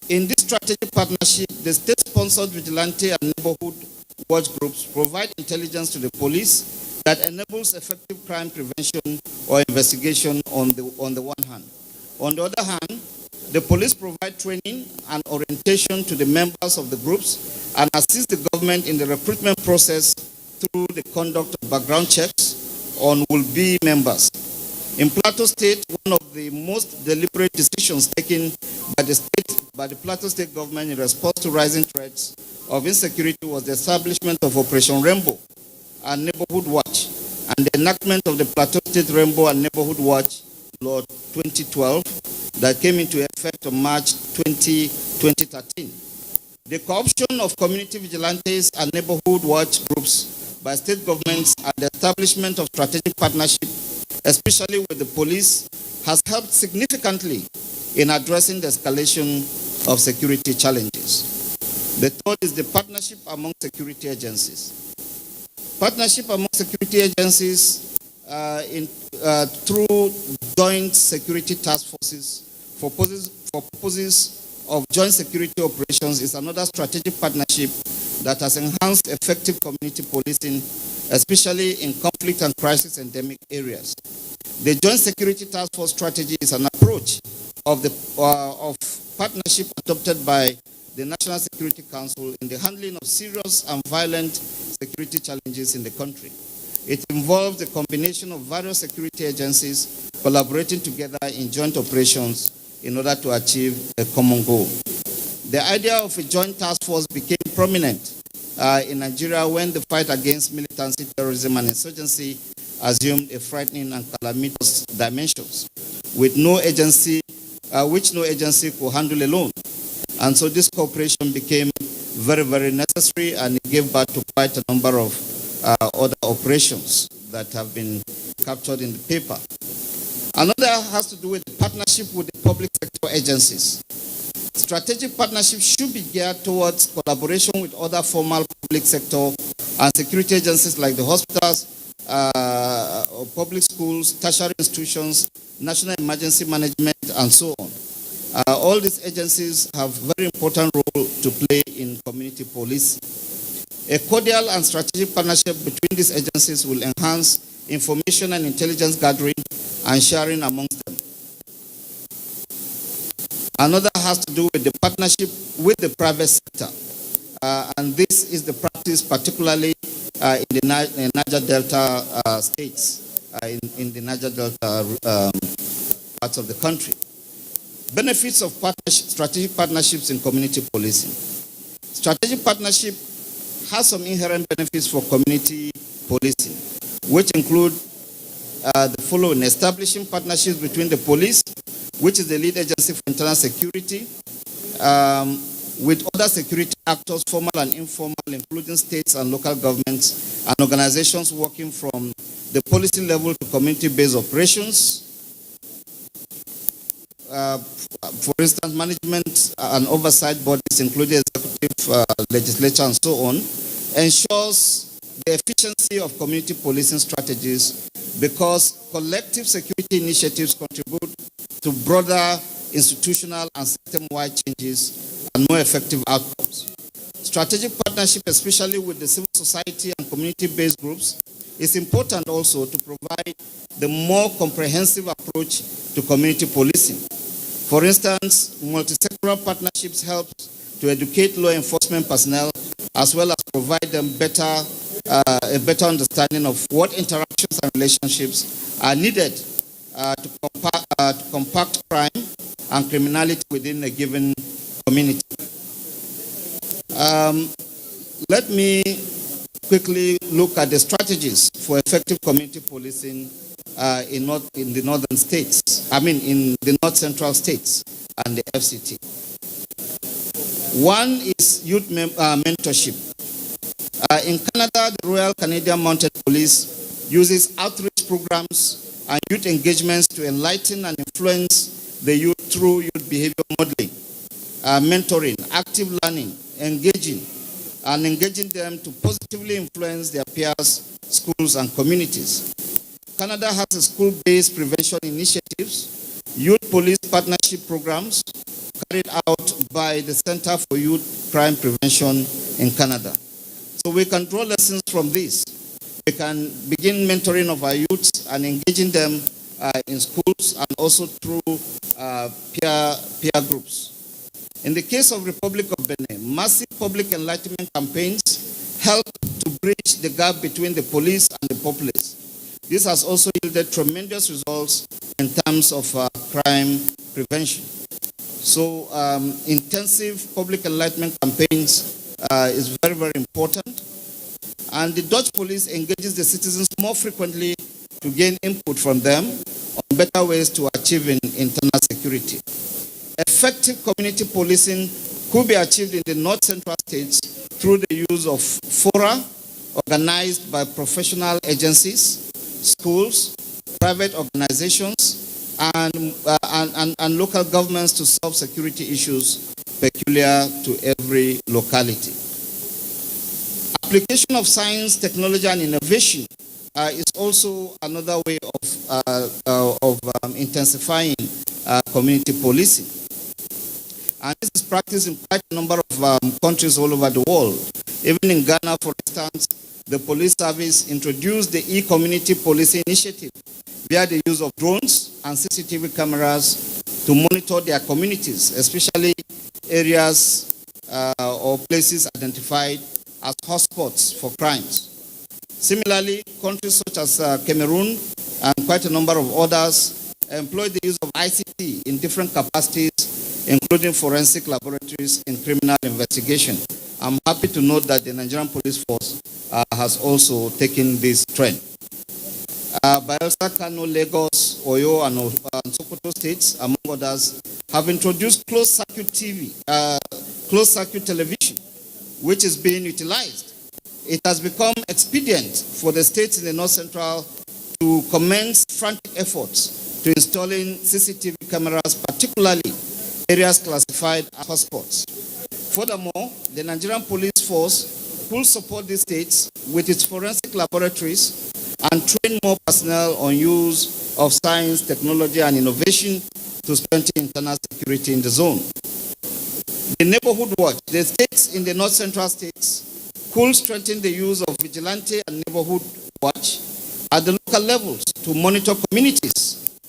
In this strategic partnership, the state-sponsored vigilante and neighborhood watch groups provide intelligence to the police that enables effective crime prevention or investigation on the one hand. On the other hand, the police provide training and orientation to the members of the groups and assist the government in the recruitment process through the conduct of background checks on will-be members. In Plateau State, one of the most deliberate decisions taken by the Plateau State government in response to rising threats of insecurity was the establishment of Operation Rainbow and Neighborhood Watch, and the enactment of the Plateau State Rainbow and Neighborhood Watch Law 2012 that came into effect on March 2013. The co-option of community vigilantes and neighborhood watch groups by state governments and the establishment of strategic partnership, especially with the police, has helped significantly in addressing the escalation of security challenges. The third is the partnership among security agencies. Partnership among security agencies through joint security task forces for purposes of joint security operations is another strategic partnership that has enhanced effective community policing, especially in conflict and crisis endemic areas. The Joint Security Task Force strategy is an approach of partnership adopted by the National Security Council in the handling of serious and violent security challenges in the country. It involves a combination of various security agencies collaborating together in joint operations in order to achieve a common goal. The idea of a joint task force became prominent in Nigeria when the fight against militancy, terrorism, and insurgency assumed a frightening and calamitous dimensions, with which no agency could handle alone. And so this cooperation became very, very necessary, and it gave birth to quite a number of other operations that have been captured in the paper. Another has to do with the partnership with the public sector agencies. Strategic partnership should be geared towards collaboration with other formal public sector and security agencies like the hospitals, public schools, tertiary institutions, national emergency management, and so on. All these agencies have very important role to play in community policing. A cordial and strategic partnership between these agencies will enhance information and intelligence gathering and sharing amongst them. Another has to do with the partnership with the private sector. And this is the practice particularly in the Niger Delta states, in the Niger Delta parts of the country. Benefits of strategic partnerships in community policing. Strategic partnership has some inherent benefits for community policing, which include the following: establishing partnerships between the police, which is the lead agency for internal security, with other security actors, formal and informal, including states and local governments and organizations working from the policy level to community-based operations. For instance, management and oversight bodies, including executive, legislature, and so on, ensures the efficiency of community policing strategies because collective security initiatives contribute to broader institutional and system-wide changes and more effective outcomes. Strategic partnership, especially with the civil society and community-based groups, is important also to provide the more comprehensive approach to community policing. For instance, multi-sectoral partnerships help to educate law enforcement personnel as well as provide them a better understanding of what interactions and relationships are needed to compact crime and criminality within a given community. Let me quickly look at the strategies for effective community policing in the northern states, in the north central states and the FCT. One is youth mentorship. In Canada, the Royal Canadian Mounted Police uses outreach programs and youth engagements to enlighten and influence the youth through youth behavior modeling, mentoring, active learning, engaging them to positively influence their peers, schools, and communities. Canada has a school-based prevention initiatives, youth police partnership programs carried out by the Center for Youth Crime Prevention in Canada. So we can draw lessons from this. We can begin mentoring of our youths and engaging them in schools and also through peer groups. In the case of Republic of Benin, massive public enlightenment campaigns help to bridge the gap between the police and the populace. This has also yielded tremendous results in terms of crime prevention. So intensive public enlightenment campaigns is very, very important. And the Dutch police engages the citizens more frequently to gain input from them on better ways to achieve internal security. Effective community policing could be achieved in the north central states through the use of fora organized by professional agencies, schools, private organizations, and local governments to solve security issues peculiar to every locality. Application of science, technology, and innovation is also another way of intensifying community policing. And this is practiced in quite a number of countries all over the world. Even in Ghana, for instance, the police service introduced the e-community policing initiative via the use of drones and CCTV cameras to monitor their communities, especially areas or places identified as hotspots for crimes. Similarly, countries such as Cameroon and quite a number of others employ the use of ICT in different capacities, including forensic laboratories in criminal investigation. I'm happy to note that the Nigerian Police Force has also taken this trend. Bayelsa, Kano, Lagos, Oyo, and Sokoto states, among others, have introduced closed-circuit television, which is being utilized. It has become expedient for the states in the North Central to commence frantic efforts to installing CCTV cameras, particularly areas classified as hotspots. Furthermore, the Nigerian Police Force will support the states with its forensic laboratories and train more personnel on use of science, technology, and innovation to strengthen internal security in the zone. The Neighborhood Watch, the states in the North Central states could strengthen the use of vigilante and neighborhood watch at the local levels to monitor communities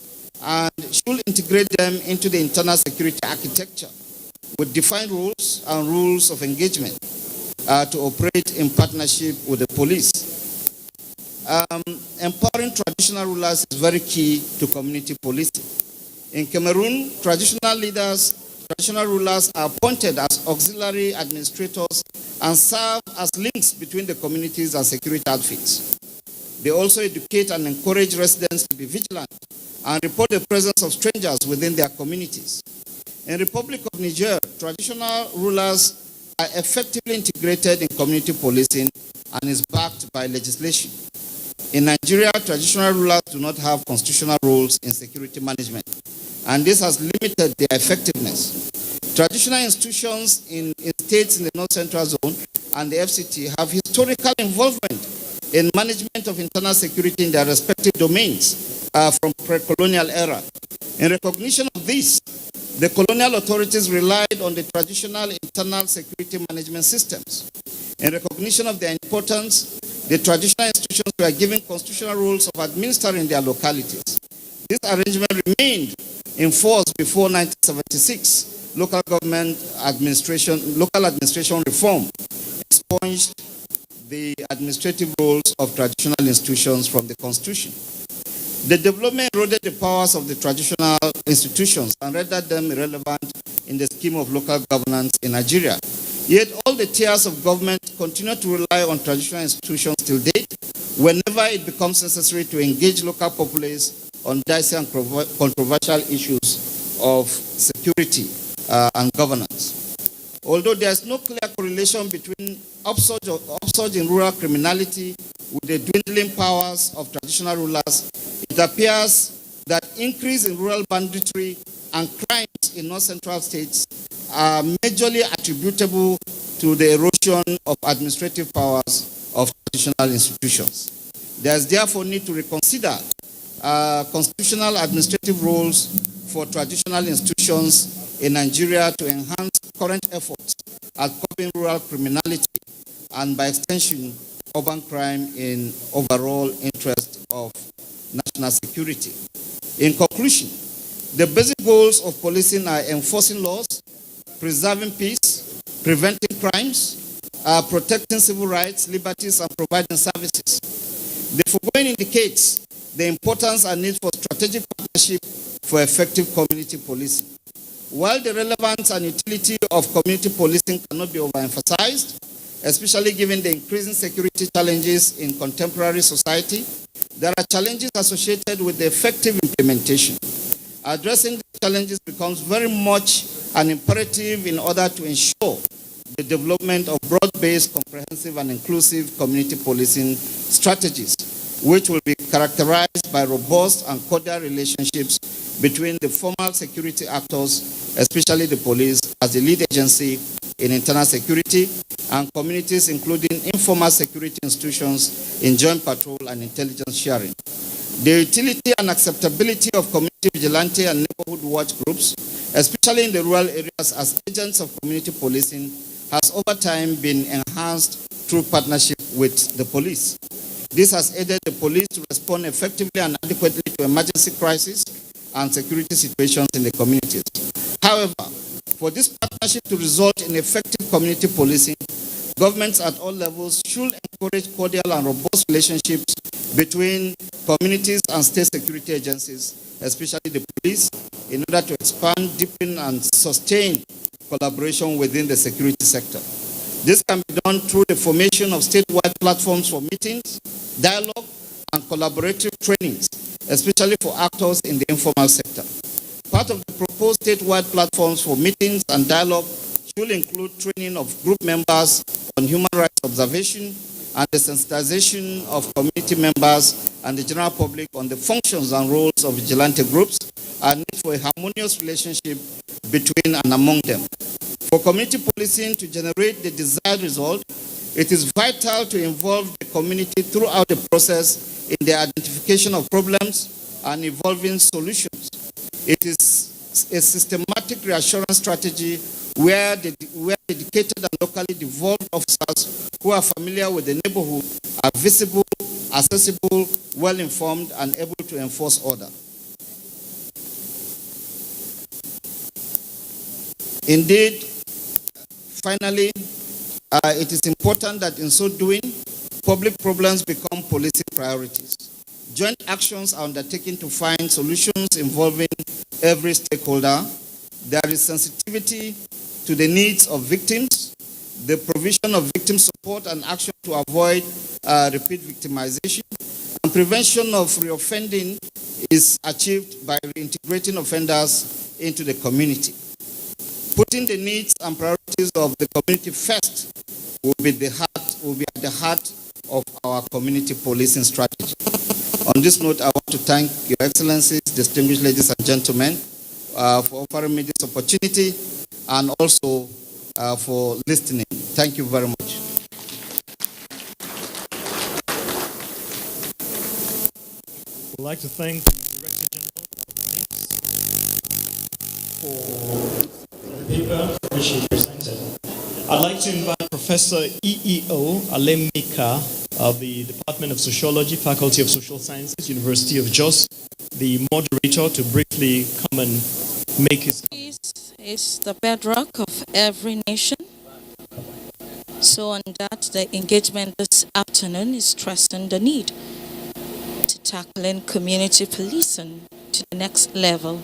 and should integrate them into the internal security architecture with defined rules and rules of engagement to operate in partnership with the police. Empowering traditional rulers is very key to community policing. In Cameroon, traditional rulers are appointed as auxiliary administrators and serve as links between the communities and security outfits. They also educate and encourage residents to be vigilant and report the presence of strangers within their communities. In the Republic of Niger, traditional rulers are effectively integrated in community policing and is backed by legislation. In Nigeria, traditional rulers do not have constitutional roles in security management, and this has limited their effectiveness. Traditional institutions in states in the North Central Zone and the FCT have historical involvement in management of internal security in their respective domains from pre-colonial era. In recognition of this, the colonial authorities relied on the traditional internal security management systems. In recognition of their importance, the traditional institutions were given constitutional roles of administering their localities. This arrangement remained in force before 1976. Local administration reform expunged the administrative roles of traditional institutions from the Constitution. The development eroded the powers of the traditional institutions and rendered them irrelevant in the scheme of local governance in Nigeria. Yet all the tiers of government continue to rely on traditional institutions till date, whenever it becomes necessary to engage local populace on dicey and controversial issues of security and governance. Although there is no clear correlation between upsurge in rural criminality with the dwindling powers of traditional rulers, it appears that increase in rural banditry and crimes in North Central states are majorly attributable to the erosion of administrative powers of traditional institutions. There is therefore need to reconsider constitutional administrative roles for traditional institutions in Nigeria to enhance current efforts at curbing rural criminality and, by extension, urban crime in overall interest of national security. In conclusion, the basic goals of policing are enforcing laws, preserving peace, preventing crimes, protecting civil rights, liberties, and providing services. The foregoing indicates the importance and need for strategic partnership for effective community policing. While the relevance and utility of community policing cannot be overemphasized, especially given the increasing security challenges in contemporary society, there are challenges associated with the effective implementation. Addressing these challenges becomes very much an imperative in order to ensure the development of broad-based, comprehensive, and inclusive community policing strategies, which will be characterized by robust and cordial relationships between the formal security actors, especially the police as the lead agency in internal security, and communities including informal security institutions in joint patrol and intelligence sharing. The utility and acceptability of community vigilante and neighborhood watch groups, especially in the rural areas as agents of community policing, has over time been enhanced through partnership with the police. This has aided the police to respond effectively and adequately to emergency crises and security situations in the communities. However, for this partnership to result in effective community policing, Governments at all levels should encourage cordial and robust relationships between communities and state security agencies, especially the police, in order to expand, deepen, and sustain collaboration within the security sector. This can be done through the formation of statewide platforms for meetings, dialogue, and collaborative trainings, especially for actors in the informal sector. Part of the proposed statewide platforms for meetings and dialogue should include training of group members on human rights observation and the sensitization of community members and the general public on the functions and roles of vigilante groups and need for a harmonious relationship between and among them. For community policing to generate the desired result, it is vital to involve the community throughout the process in the identification of problems and evolving solutions. It is a systematic reassurance strategy where dedicated and locally devolved officers who are familiar with the neighborhood are visible, accessible, well-informed, and able to enforce order. Indeed, finally, it is important that in so doing, public problems become policing priorities. Joint actions are undertaken to find solutions involving every stakeholder. There is sensitivity to the needs of victims, the provision of victim support and action to avoid repeat victimization, and prevention of reoffending is achieved by reintegrating offenders into the community. Putting the needs and priorities of the community first will be at the heart of our community policing strategy. On this note, I want to thank Your Excellencies, distinguished ladies and gentlemen, for offering me this opportunity and also for listening. Thank you very much. I'd like to thank the Director General for the paper which he presented. I'd like to invite Professor EEO Alemika of the Department of Sociology, Faculty of Social Sciences, University of Jos, the moderator, to briefly come and make his... Peace is the bedrock of every nation. So on that, the engagement this afternoon is stressing the need to tackling community policing to the next level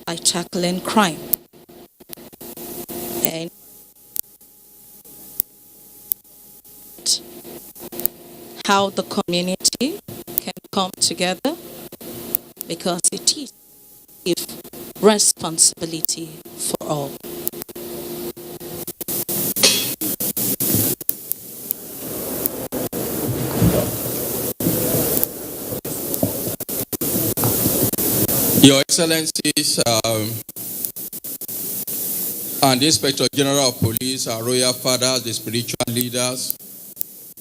by tackling crime. And how the community can come together, because it is a responsibility for all. Your Excellencies and the Inspector General of Police, our royal fathers, the spiritual leaders,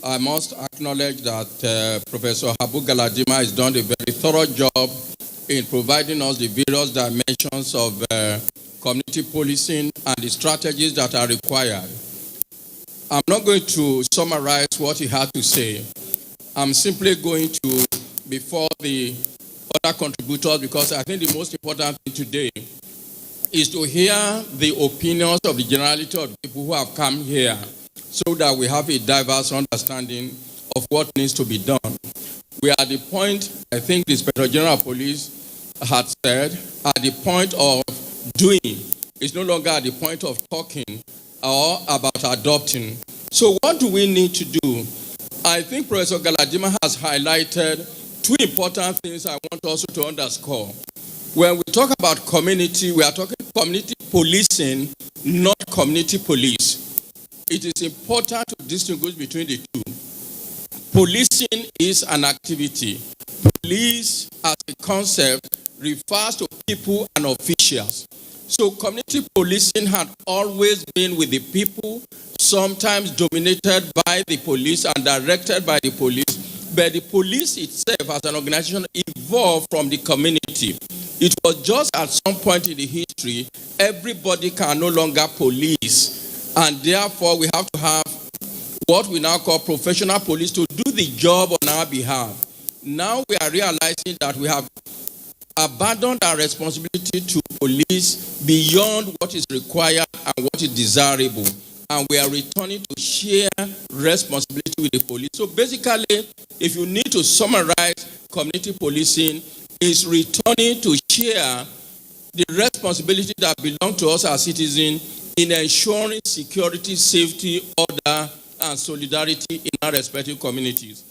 I must acknowledge that Professor Habu Galadima has done a very thorough job in providing us the various dimensions of community policing and the strategies that are required. I'm not going to summarize what he had to say. I'm simply going to, before the other contributors, because I think the most important thing today is to hear the opinions of the generality of people who have come here, so that we have a diverse understanding of what needs to be done. We are at the point, I think the Inspector General of Police had said, at the point of doing. It's no longer at the point of talking or about adopting. So what do we need to do? I think Professor Galadima has highlighted two important things I want also to underscore. When we talk about community, we are talking community policing, not community police. It is important to distinguish between the two. Policing is an activity. Police as a concept refers to people and officials. So community policing had always been with the people, sometimes dominated by the police and directed by the police. But the police itself as an organization evolved from the community. It was just at some point in the history, everybody can no longer police. And therefore, we have to have what we now call professional police to do the job on our behalf. Now we are realizing that we have abandoned our responsibility to police beyond what is required and what is desirable. and we are returning to share responsibility with the police. So basically, if you need to summarize community policing, is returning to share the responsibility that belongs to us as citizens in ensuring security, safety, order, and solidarity in our respective communities.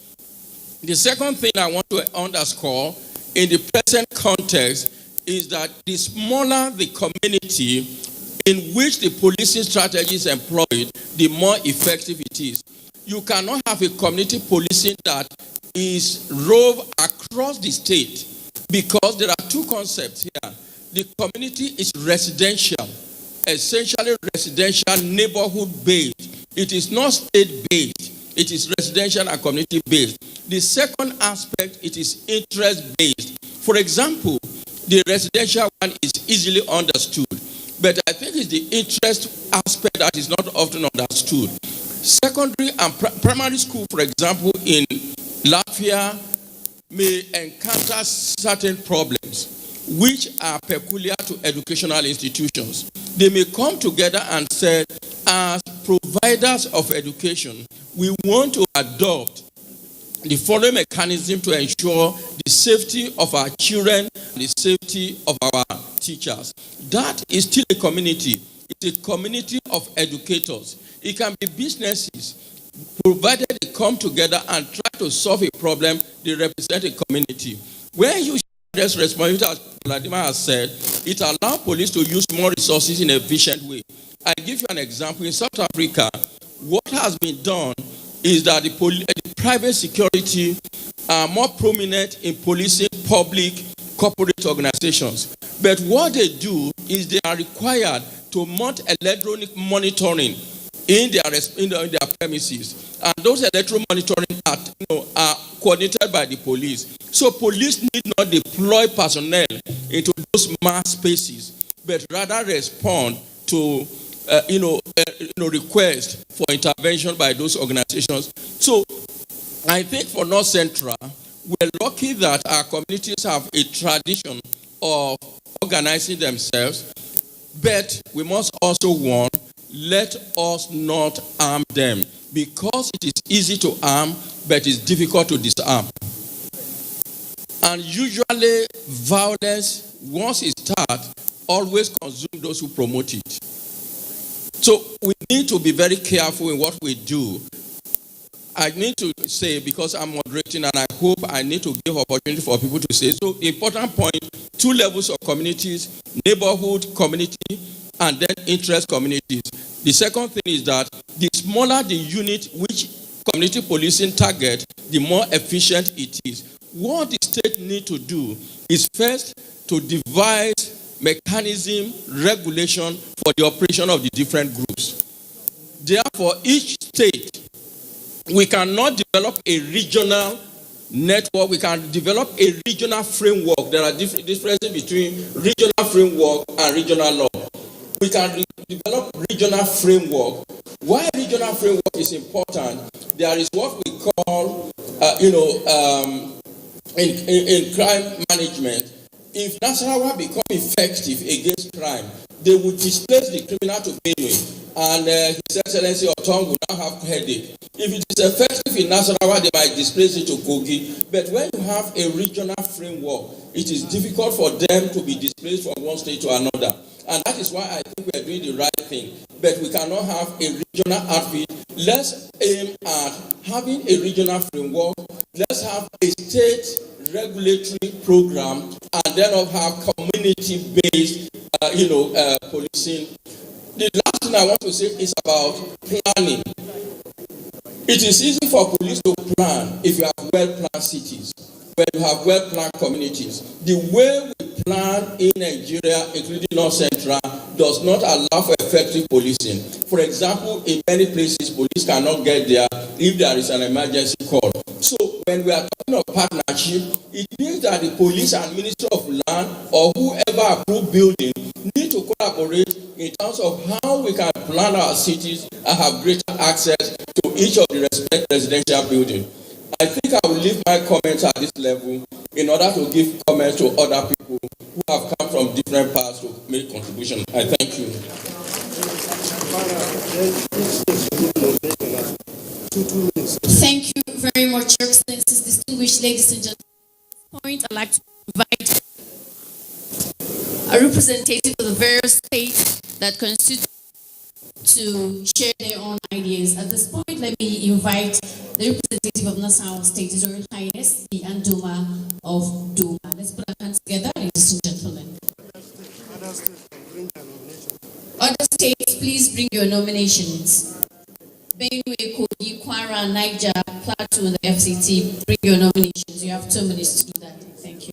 The second thing I want to underscore in the present context is that the smaller the community in which the policing strategy is employed, the more effective it is. You cannot have a community policing that is rove across the state, because there are two concepts here. The community is residential, essentially residential, neighborhood-based. It is not state-based. It is residential and community-based. The second aspect, it is interest-based. For example, the residential one is easily understood, but I think it's the interest aspect that is not often understood. Secondary and primary school, for example, in Latvia may encounter certain problems which are peculiar to educational institutions. They may come together and say, as providers of education, we want to adopt the following mechanism to ensure the safety of our children, the safety of our teachers. That is still a community. It's a community of educators. It can be businesses, provided they come together and try to solve a problem, they represent a community. When you share this responsibility, as Vladimir has said, it allows police to use more resources in an efficient way. I give you an example. In South Africa, what has been done is that the private security are more prominent in policing public corporate organizations. But what they do is they are required to mount electronic monitoring in their premises. And those electronic monitoring are coordinated by the police. So police need not deploy personnel into those mass spaces, but rather respond to request for intervention by those organizations. So I think for North Central, we're lucky that our communities have a tradition of organizing themselves, but we must also warn, let us not arm them, because it is easy to arm, but it's difficult to disarm. And usually violence, once it starts, always consumes those who promote it. So we need to be very careful in what we do. I need to say, because I'm moderating and I hope I need to give opportunity for people to say. So important point, two levels of communities, neighborhood community and then interest communities. The second thing is that the smaller the unit which community policing target, the more efficient it is. What the state needs to do is first to devise mechanism, regulation for the operation of the different groups. Therefore, each state, we cannot develop a regional network. We can develop a regional framework. There are differences between regional framework and regional law. We can develop regional framework. Why regional framework is important? There is what we call, in crime management. If Nasarawa become effective against crime, they would displace the criminal to Benue, and His Excellency Otong will now have headache. If it is effective in Nasarawa, they might displace it to Kogi. But when you have a regional framework, it is difficult for them to be displaced from one state to another. And that is why I think we are doing the right thing. But we cannot have a regional outfit. Let's aim at having a regional framework. Let's have a state regulatory program, and then have community-based, policing. The last thing I want to say is about planning. It is easy for police to plan if you have well-planned cities, when you have well-planned communities. The way we plan in Nigeria, including North Central, does not allow for effective policing. For example, in many places, police cannot get there if there is an emergency call. So when we are talking of partnership, it means that the police and Ministry of Land or whoever approve building need to collaborate in terms of how we can plan our cities and have greater access to each of the respective residential buildings. I think I will leave my comments at this level in order to give comments to other people who have come from different parts to make contributions. I thank you. Thank you very much, Your Excellencies, distinguished ladies and gentlemen. At this point, I'd like to invite a representative of the various states that constitute to share their own ideas. At this point, let me invite the representative of Nassau State, His Royal Highness, the Anduma of Duma. Let's put our hands together, ladies and gentlemen. Other states, please bring your nominations. Benue, Kogi, Kwara, Niger, Plateau, and the FCT, bring your nominations. You have 2 minutes to do that. Thank you.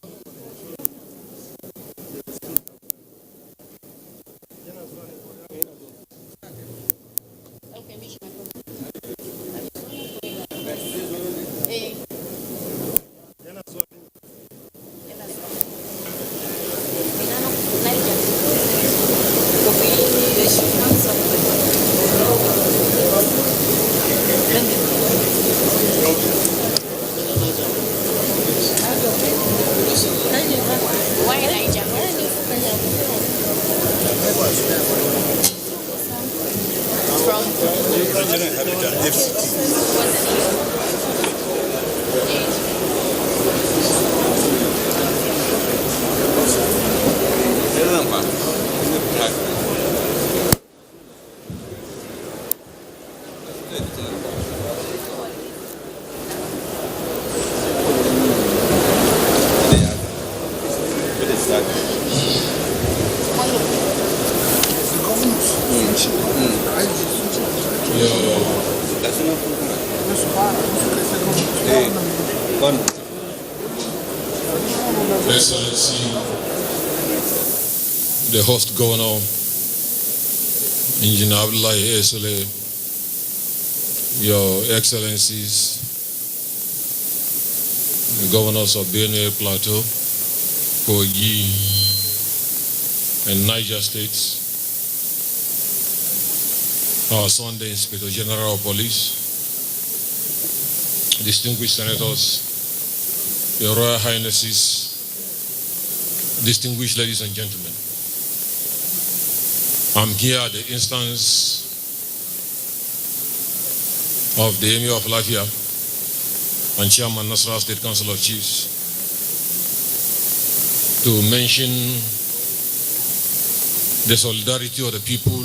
Why Niger? Excellency, the host governor, Engineer Abdullahi Esole, Your Excellencies, the governors of Benue Plateau, Kogi, and Niger states, our Sunday Inspector General of Police, distinguished senators, Your Royal Highnesses, distinguished ladies and gentlemen. I'm here at the instance of the Emir of Lafia and Chairman Nasarawa State Council of Chiefs to mention the solidarity of the people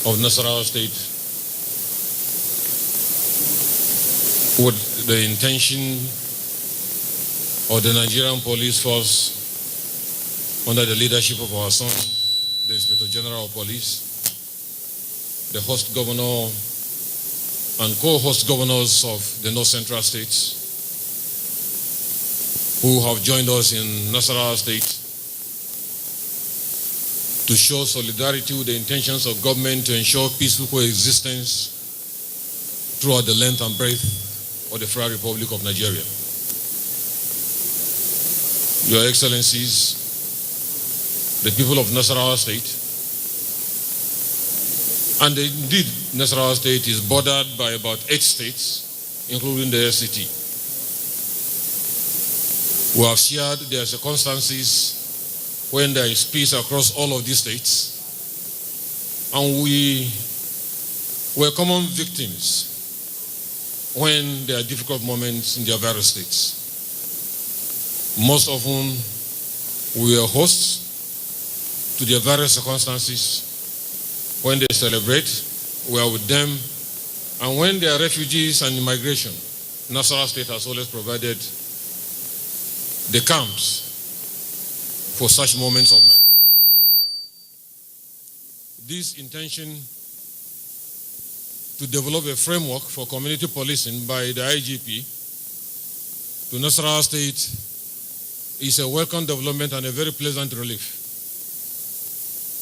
of Nasarawa State with the intention of the Nigerian Police Force under the leadership of our son, the Inspector General of Police, the host governor and co-host governors of the North Central states who have joined us in Nasarawa State to show solidarity with the intentions of government to ensure peaceful coexistence throughout the length and breadth of the Federal Republic of Nigeria. Your Excellencies, the people of Nasarawa State, and indeed Nasarawa State is bordered by about 8 states, including the FCT. We have shared their circumstances when there is peace across all of these states, and we were common victims when there are difficult moments in their various states. Most often, we are hosts to their various circumstances. When they celebrate, we are with them. And when they are refugees and immigration, Nasarawa State has always provided the camps for such moments of migration. This intention to develop a framework for community policing by the IGP to Nasarawa State is a welcome development and a very pleasant relief,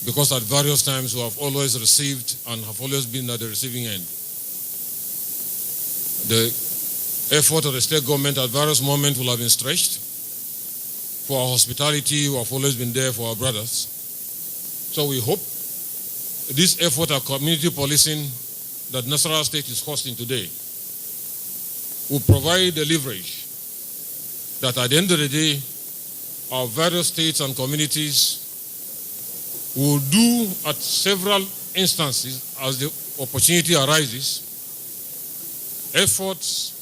because at various times we have always received and have always been at the receiving end. The effort of the state government at various moments will have been stretched. For our hospitality, we have always been there for our brothers. So we hope this effort at community policing that Nasarawa State is hosting today will provide the leverage that at the end of the day, our various states and communities will do at several instances as the opportunity arises efforts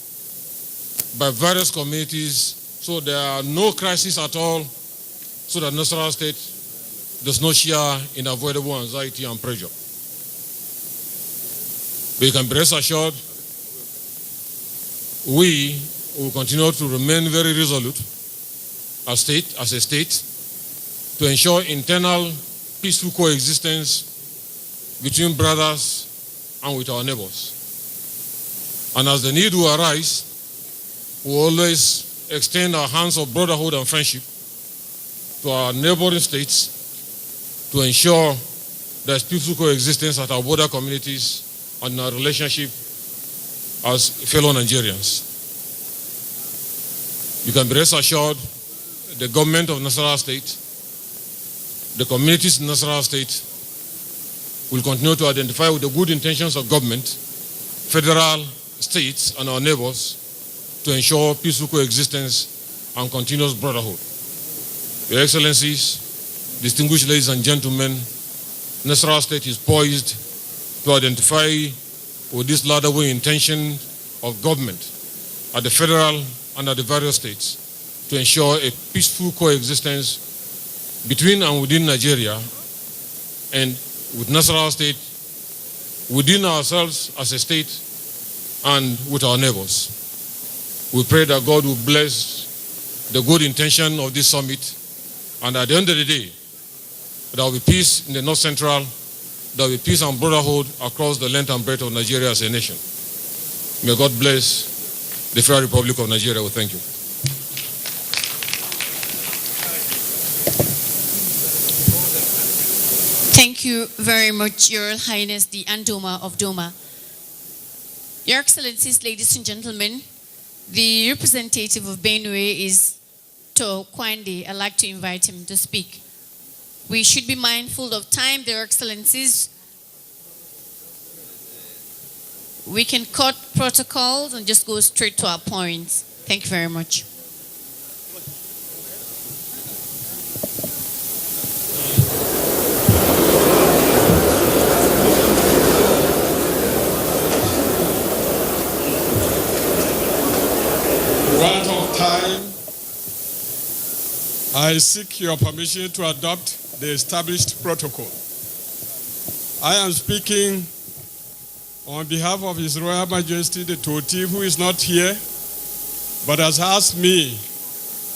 by various communities so there are no crises at all, so that Nasarawa State does not share in avoidable anxiety and pressure. But you can be rest assured, we will continue to remain very resolute as a state, to ensure internal peaceful coexistence between brothers and with our neighbors. And as the need will arise, we will always extend our hands of brotherhood and friendship to our neighboring states to ensure there's peaceful coexistence at our border communities and our relationship as fellow Nigerians. You can be rest assured the government of Nasarawa State, the communities in Nasarawa State will continue to identify with the good intentions of government, federal, states, and our neighbors to ensure peaceful coexistence and continuous brotherhood. Your Excellencies, distinguished ladies and gentlemen, Nasarawa State is poised to identify with this laudable intention of government at the federal and at the various states to ensure a peaceful coexistence between and within Nigeria and with Nasarawa State, within ourselves as a state, and with our neighbors. We pray that God will bless the good intention of this summit, and at the end of the day, there will be peace in the North Central, there will be peace and brotherhood across the length and breadth of Nigeria as a nation. May God bless the Federal Republic of Nigeria. We thank you. Thank you very much, Your Royal Highness, the Andoma of Doma. Your Excellencies, ladies and gentlemen, the representative of Benue is To Kwande. I'd like to invite him to speak. We should be mindful of time, Your Excellencies. We can cut protocols and just go straight to our points. Thank you very much. Out of time, I seek your permission to adopt the established protocol. I am speaking on behalf of His Royal Majesty the Toti, who is not here, but has asked me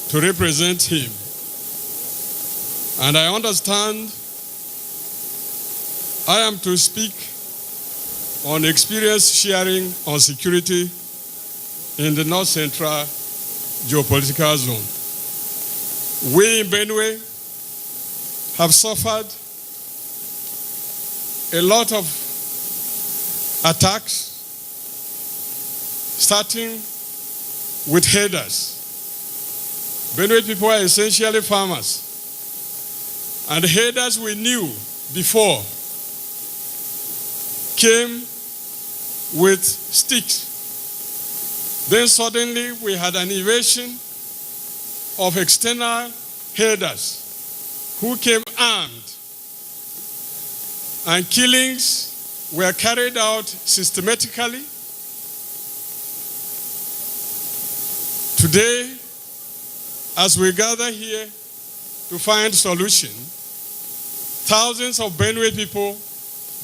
to represent him. And I understand I am to speak on experience sharing on security in the North Central geopolitical zone. We in Benue have suffered a lot of attacks, starting with herders. Benue people are essentially farmers. And the herders we knew before came with sticks. Then suddenly we had an invasion of external herders who came armed, and killings were carried out systematically. Today, as we gather here to find solution, thousands of Benue people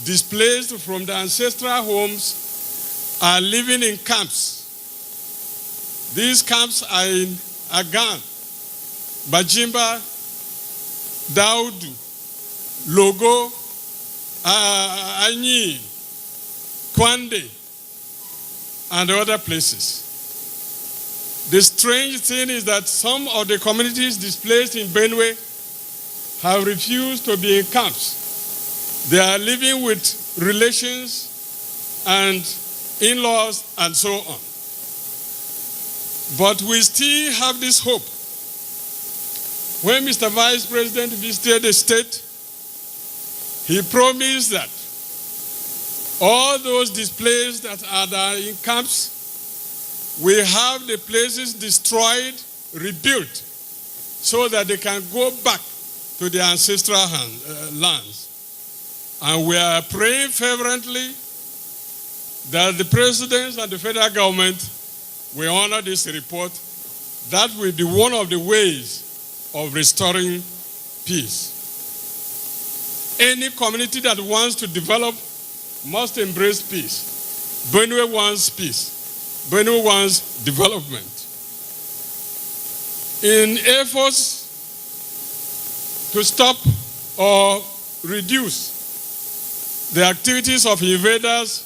displaced from their ancestral homes are living in camps. These camps are in Agan, Bajimba, Daudu, Logo, Anyi, Kwande, and other places. The strange thing is that some of the communities displaced in Benue have refused to be in camps. They are living with relations and in-laws and so on. But we still have this hope. When Mr. Vice President visited the state, he promised that all those displaced that are there in camps will have the places destroyed, rebuilt, so that they can go back to their ancestral lands. And we are praying fervently that the president and the federal government will honor this report. That will be one of the ways of restoring peace. Any community that wants to develop must embrace peace. Benue wants peace. Benue wants development. In efforts to stop or reduce the activities of invaders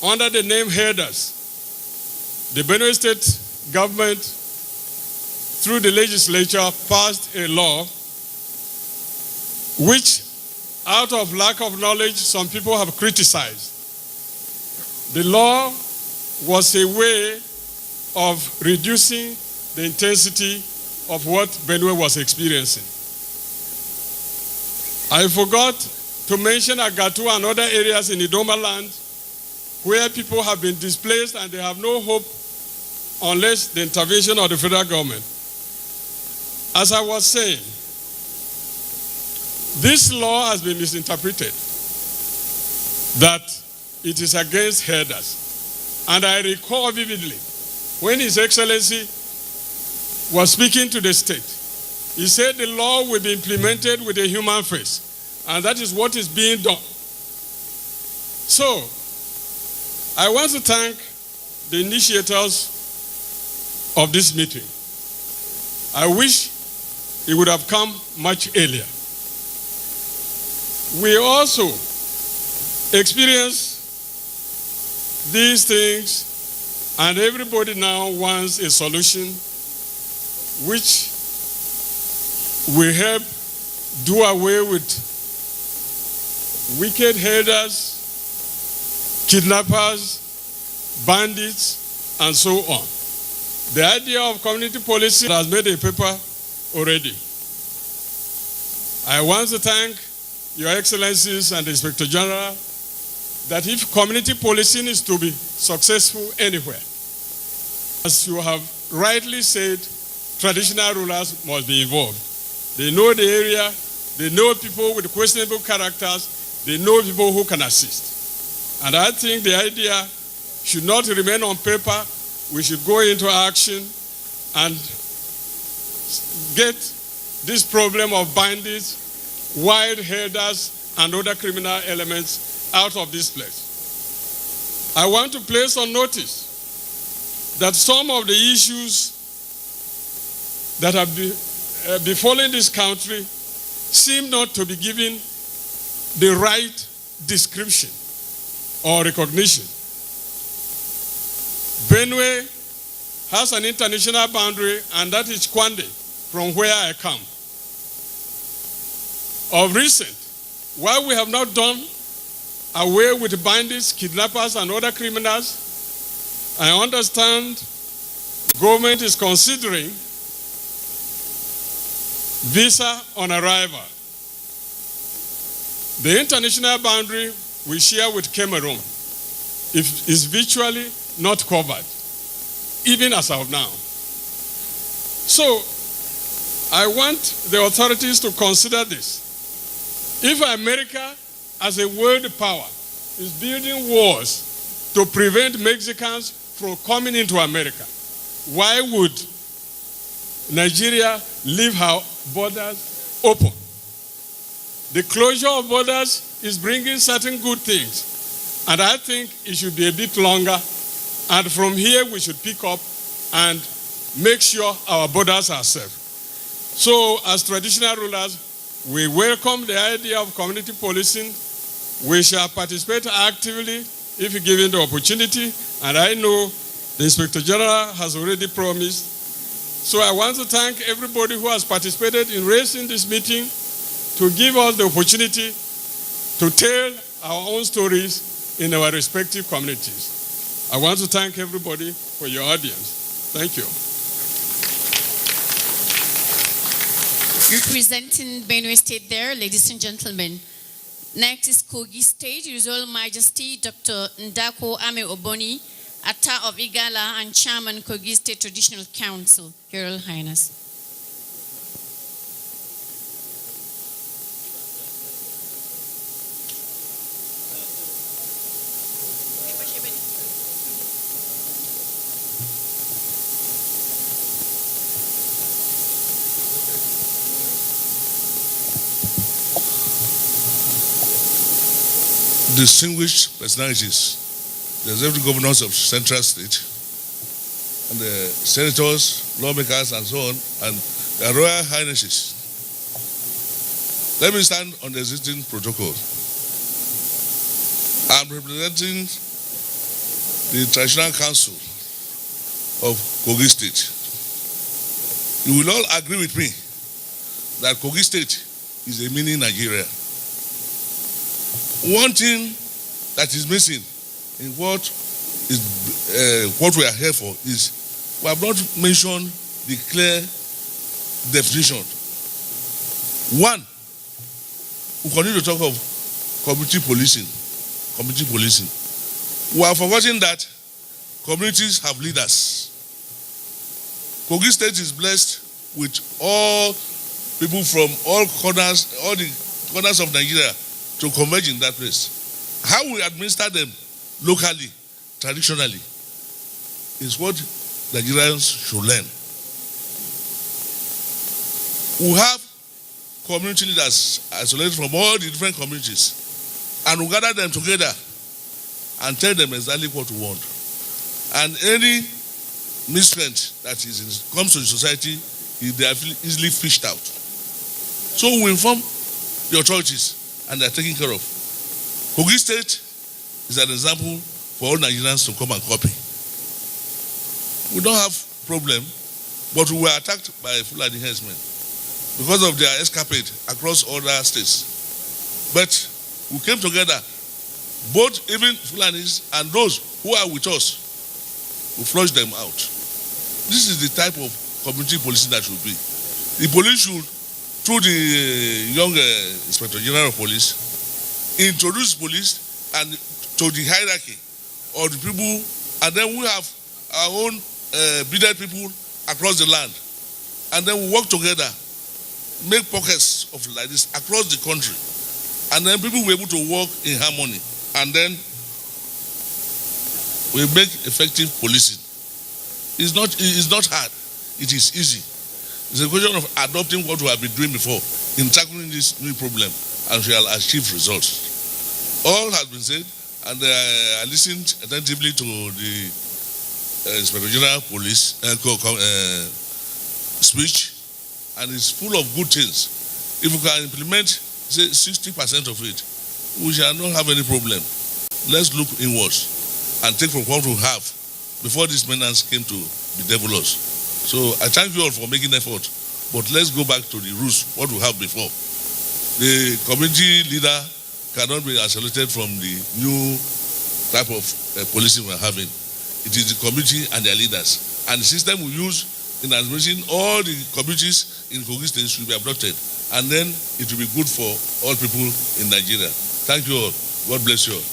under the name herders, the Benue State government, through the legislature, passed a law which, out of lack of knowledge, some people have criticized. The law was a way of reducing the intensity of what Benue was experiencing. I forgot to mention Agatu and other areas in Idoma land where people have been displaced and they have no hope unless the intervention of the federal government. As I was saying, this law has been misinterpreted, that it is against herders. And I recall vividly when His Excellency was speaking to the state, he said the law will be implemented with a human face, and that is what is being done. So, I want to thank the initiators of this meeting. I wish it would have come much earlier. We also experience these things, and everybody now wants a solution which will help do away with wicked herders, kidnappers, bandits, and so on. The idea of community policing has made a paper already. I want to thank Your Excellencies and the Inspector General that if community policing is to be successful anywhere, as you have rightly said, traditional rulers must be involved. They know the area, they know people with questionable characters, they know people who can assist. And I think the idea should not remain on paper. We should go into action and get this problem of bandits, wild herders, and other criminal elements out of this place. I want to place on notice that some of the issues that have befallen this country seem not to be given the right description or recognition. Benue has an international boundary, and that is Kwande, from where I come. Of recent, while we have not done away with bandits, kidnappers, and other criminals, I understand government is considering visa on arrival. The international boundary we share with Cameroon is virtually not covered, even as of now. So, I want the authorities to consider this. If America, as a world power, is building walls to prevent Mexicans from coming into America, why would Nigeria leave her borders open? The closure of borders is bringing certain good things, and I think it should be a bit longer. And from here, we should pick up and make sure our borders are safe. So, as traditional rulers, we welcome the idea of community policing. We shall participate actively if given the opportunity. And I know the Inspector General has already promised. So I want to thank everybody who has participated in raising this meeting to give us the opportunity to tell our own stories in our respective communities. I want to thank everybody for your audience. Thank you. Representing Benue State there, ladies and gentlemen. Next is Kogi State, His Royal Majesty Dr. Ndako Ame Oboni, Atta of Igala and Chairman Kogi State Traditional Council, Your Royal Highness. distinguished personalities, the executive governors of Central State, and the senators, lawmakers, and so on, and their Royal Highnesses. Let me stand on the existing protocol. I'm representing the Traditional Council of Kogi State. You will all agree with me that Kogi State is a mini Nigeria. One thing that is missing in what we are here for is we have not mentioned the clear definition. One, we continue to talk of community policing. Community policing. We are forgetting that communities have leaders. Kogi State is blessed with all people from all the corners of Nigeria to converge in that place. How we administer them locally, traditionally, is what Nigerians should learn. We have community leaders isolated from all the different communities, and we gather them together and tell them exactly what we want. And any miscreant that comes to the society, they are easily fished out. So we inform the authorities, and they are taken care of. Kogi State is an example for all Nigerians to come and copy. We don't have problem, but we were attacked by Fulani herdsmen because of their escapade across other states. But we came together, both even Fulanis and those who are with us, we flushed them out. This is the type of community policing that should be. The police should, through the young Inspector General of Police, introduce police and to the hierarchy of the people, and then we have our own bearded people across the land, and then we work together, make pockets of like this across the country, and then people will be able to work in harmony, and then we make effective policing. It's not hard, it is easy. It's a question of adopting what we have been doing before in tackling this new problem, and we shall achieve results. All has been said, and I listened attentively to the Inspector General of Police speech, and it's full of good things. If we can implement, say, 60% of it, we shall not have any problem. Let's look inwards and take from what we have before this menace came to bedevil us. So I thank you all for making effort, but let's go back to the rules, what we have before. The community leader cannot be isolated from the new type of policing we're having. It is the community and their leaders. And the system we use in administering all the communities in Kogi State should be adopted. And then it will be good for all people in Nigeria. Thank you all. God bless you all.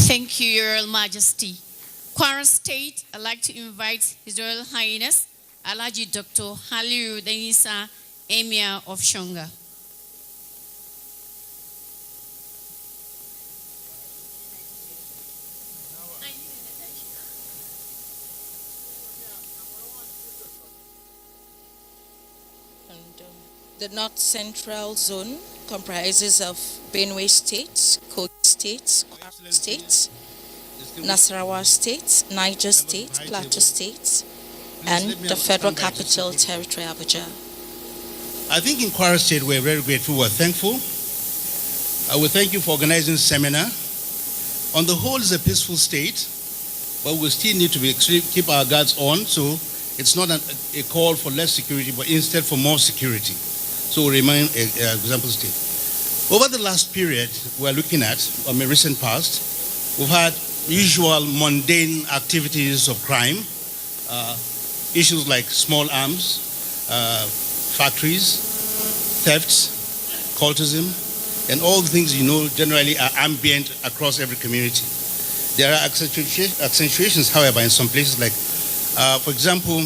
Thank you, Your Royal Majesty. Kwara State, I'd like to invite His Royal Highness, Alhaji Dr. Haliru Denisa, Emir of Shonga. The North Central Zone comprises of Benue State, Kogi State, Kwara State, Nasarawa State, Niger State, Plateau State, and the Federal Capital Territory, Abuja. I think in Kwara State we're very grateful, we're thankful. I will thank you for organizing this seminar. On the whole, it's a peaceful state, but we still need to keep our guards on, so it's not a call for less security, but instead for more security. So we remain an example state. Over the last period we're looking at, or the recent past, we've had usual mundane activities of crime, issues like small arms, factories, thefts, cultism, and all the things you know generally are ambient across every community. There are accentuations, however, in some places like, for example,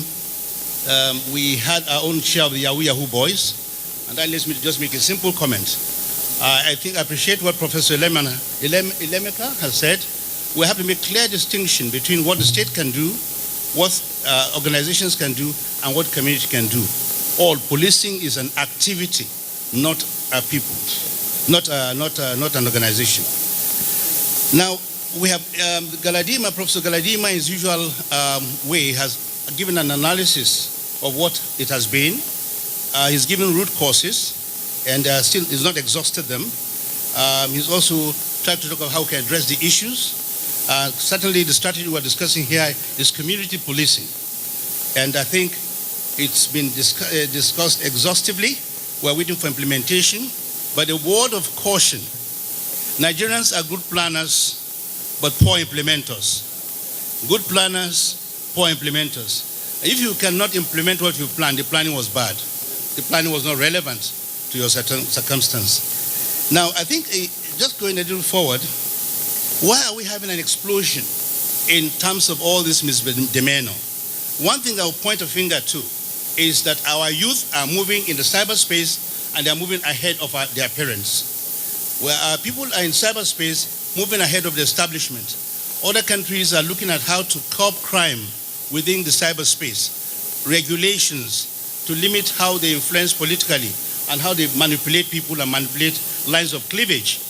we had our own share of the Yahoo boys, and that lets me just make a simple comment. I appreciate what Professor Ilemeka has said. We have to make clear distinction between what the state can do what organizations can do, and what community can do. All policing is an activity, not a people, not an organization. Now, we have Galadima, Professor Galadima, in his usual way, has given an analysis of what it has been. He's given root causes, and still is not exhausted them. He's also tried to talk about how we can address the issues. Certainly, the strategy we're discussing here is community policing, and I think it's been discussed exhaustively. We're waiting for implementation, but a word of caution: Nigerians are good planners, but poor implementers. Good planners, poor implementers. If you cannot implement what you planned, the planning was bad. The planning was not relevant to your certain circumstance. Now, I think just going a little forward, why are we having an explosion in terms of all this misdemeanor? One thing I will point a finger to is that our youth are moving in the cyberspace and they are moving ahead of their parents. Where our people are in cyberspace, moving ahead of the establishment. Other countries are looking at how to curb crime within the cyberspace, regulations to limit how they influence politically and how they manipulate people and manipulate lines of cleavage.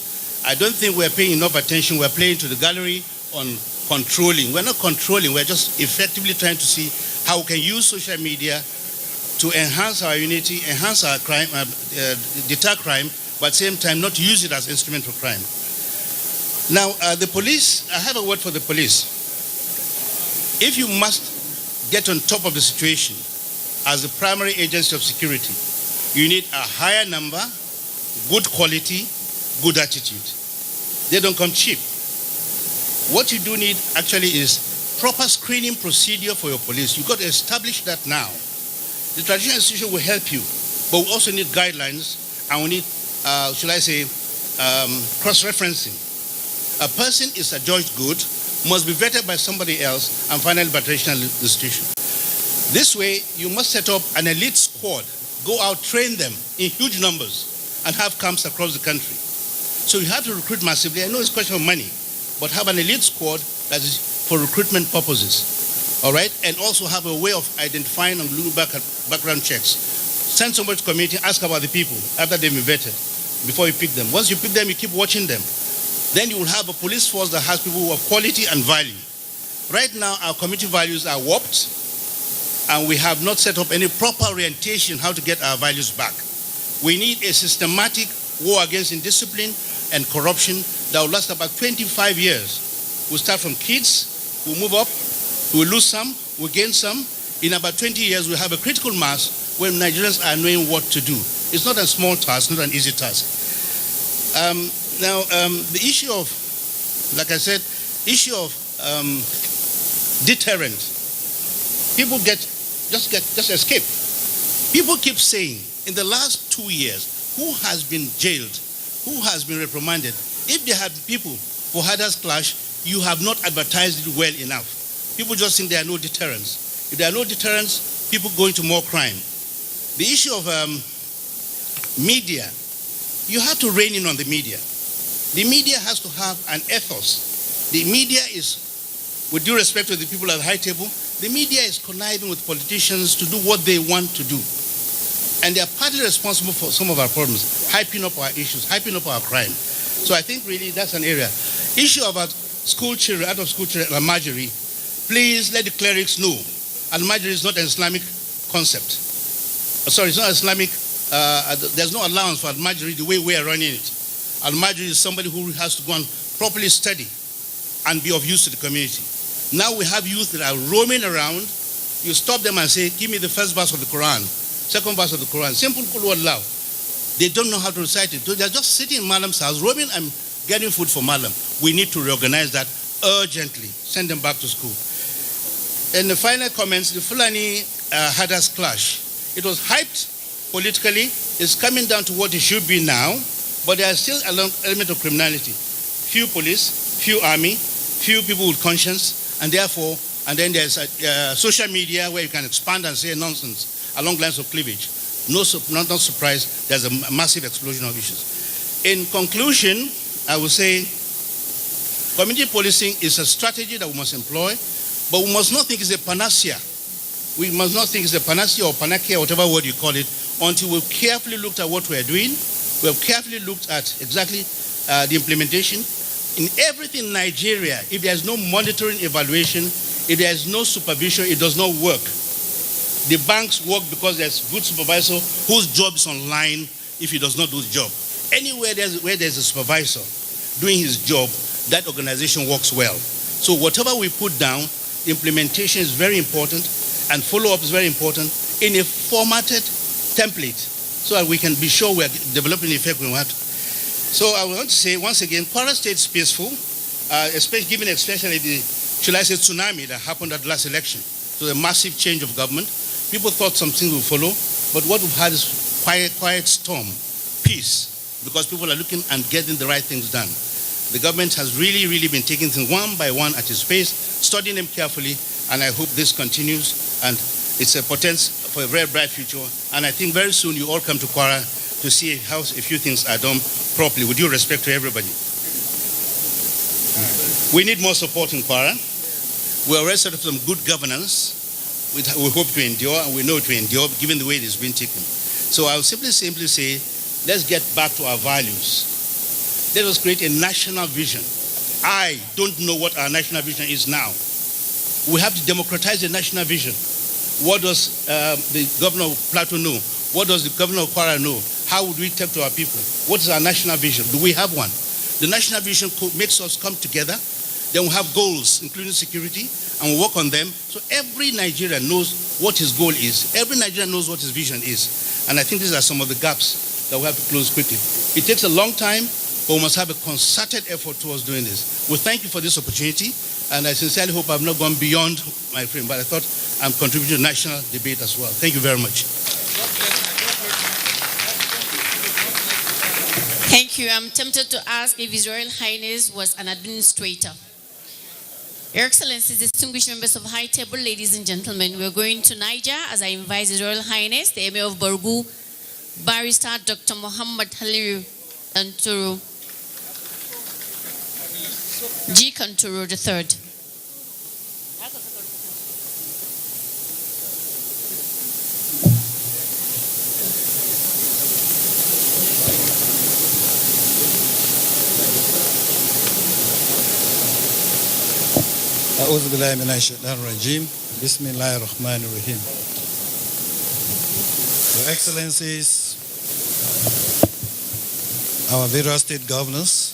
I don't think we're paying enough attention. We're playing to the gallery on controlling. We're not controlling. We're just effectively trying to see how we can use social media to enhance our unity, enhance our crime, deter crime, but at the same time not use it as instrument for crime. Now, the police, I have a word for the police. If you must get on top of the situation as the primary agency of security, you need a higher number, good quality, good attitude. They don't come cheap. What you do need actually is proper screening procedure for your police. You've got to establish that now. The traditional institution will help you, but we also need guidelines and we need, cross-referencing. A person is adjudged good, must be vetted by somebody else, and finally by traditional institution. This way, you must set up an elite squad, go out, train them in huge numbers, and have camps across the country. So you have to recruit massively. I know it's a question of money, but have an elite squad that is for recruitment purposes, all right? And also have a way of identifying and looking back at background checks. Send somebody to community, ask about the people after they've been vetted, before you pick them. Once you pick them, you keep watching them. Then you will have a police force that has people of quality and value. Right now, our community values are warped, and we have not set up any proper orientation how to get our values back. We need a systematic war against indiscipline and corruption that will last about 25 years. We'll start from kids, we'll move up, we'll lose some, we'll gain some. In about 20 years, we'll have a critical mass where Nigerians are knowing what to do. It's not a small task, not an easy task. The issue of, like I said, issue of deterrent. People just escape. People keep saying, in the last 2 years, who has been jailed? Who has been reprimanded? If there have been people who had us clash, you have not advertised it well enough. People just think there are no deterrents. If there are no deterrents, people go into more crime. The issue of media, you have to rein in on the media. The media has to have an ethos. The media is, with due respect to the people at the high table, the media is conniving with politicians to do what they want to do. And they are partly responsible for some of our problems, hyping up our issues, hyping up our crime. So I think really that's an area. Issue about school children, out of school children, Al-Majri, please let the clerics know Al-Majri is not an Islamic concept. Sorry, it's not Islamic, there's no allowance for Al-Majri the way we are running it. Al-Majri is somebody who has to go and properly study and be of use to the community. Now we have youth that are roaming around. You stop them and say, give me the first verse of the Quran, second verse of the Quran, simple Qul Wallahu. They don't know how to recite it. They're just sitting in Malam's house, roaming and getting food for Malam. We need to reorganize that urgently, send them back to school. In the final comments, the Fulani had us clash. It was hyped politically. It's coming down to what it should be now, but there is still an element of criminality. Few police, few army, few people with conscience, and therefore, and then there's social media where you can expand and say nonsense along lines of cleavage. Not surprised, there's a massive explosion of issues. In conclusion, I will say community policing is a strategy that we must employ. But we must not think it's a panacea. We must not think it's a panacea or panacea, whatever word you call it, until we've carefully looked at what we're doing. We've carefully looked at exactly the implementation. In everything in Nigeria, if there's no monitoring evaluation, if there's no supervision, it does not work. The banks work because there's good supervisor whose job is online if he does not do his job. Anywhere where there's a supervisor doing his job, that organization works well. So whatever we put down, the implementation is very important and follow-up is very important in a formatted template so that we can be sure we're developing the effect we want. So I want to say once again, Kwara State is peaceful, especially the, shall I say, tsunami that happened at the last election. So a massive change of government. People thought something will follow, but what we've had is quiet storm, peace, because people are looking and getting the right things done. The government has really been taking things one by one at its pace, studying them carefully, and I hope this continues, and it's a potential for a very bright future. And I think very soon you all come to Kwara to see how a few things are done properly, with due respect to everybody. We need more support in Kwara. We already set up some good governance. We hope to endure, and we know to endure, given the way it has been taken. So I'll simply say, let's get back to our values. Let us create a national vision. I don't know what our national vision is now. We have to democratize the national vision. What does the governor of Plateau know? What does the governor of Kwara know? How would we talk to our people? What is our national vision? Do we have one? The national vision makes us come together. Then we have goals, including security, and we work on them. So every Nigerian knows what his goal is. Every Nigerian knows what his vision is. And I think these are some of the gaps that we have to close quickly. It takes a long time, but we must have a concerted effort towards doing this. We thank you for this opportunity, and I sincerely hope I've not gone beyond my frame, but I thought I'm contributing to the national debate as well. Thank you very much. Thank you. I'm tempted to ask if His Royal Highness was an administrator. Your Excellencies, distinguished members of High Table, ladies and gentlemen, we're going to Niger as I invite His Royal Highness, the Emir of Borgu, Barrister Dr. Muhammad Haliru Kanturu, G. Kanturu III. أعوذ بالله من الشيطان الرجيم بسم الله الرحمن الرحيم. Your Excellencies, our various state governors,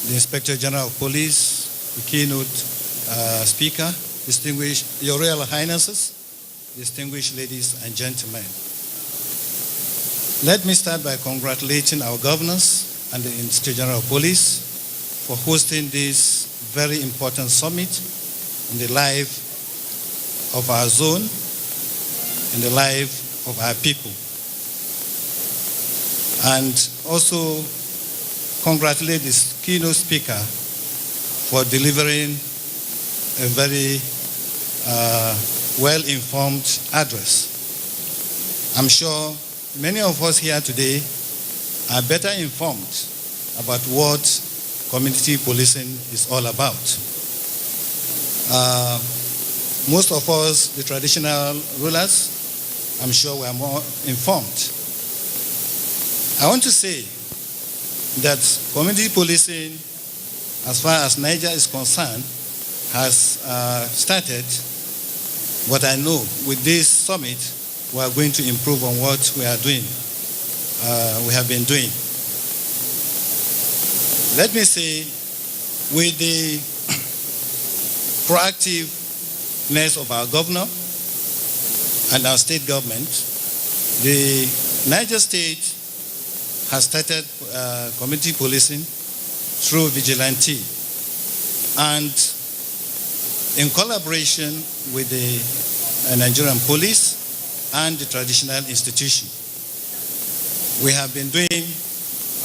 the Inspector General of Police, the keynote speaker, distinguished Your Royal Highnesses, distinguished ladies and gentlemen. Let me start by congratulating our governors and the Inspector General of Police for hosting this very important summit in the life of our zone, in the life of our people. And also congratulate this keynote speaker for delivering a very well-informed address. I'm sure many of us here today are better informed about what community policing is all about. Most of us, the traditional rulers, I'm sure we are more informed. I want to say that community policing, as far as Niger is concerned, has started. But I know with this summit, we are going to improve on what we are doing, we have been doing. Let me say, with the proactiveness of our governor and our state government, the Niger State has started community policing through vigilante, and in collaboration with the Nigerian police and the traditional institution. We have been doing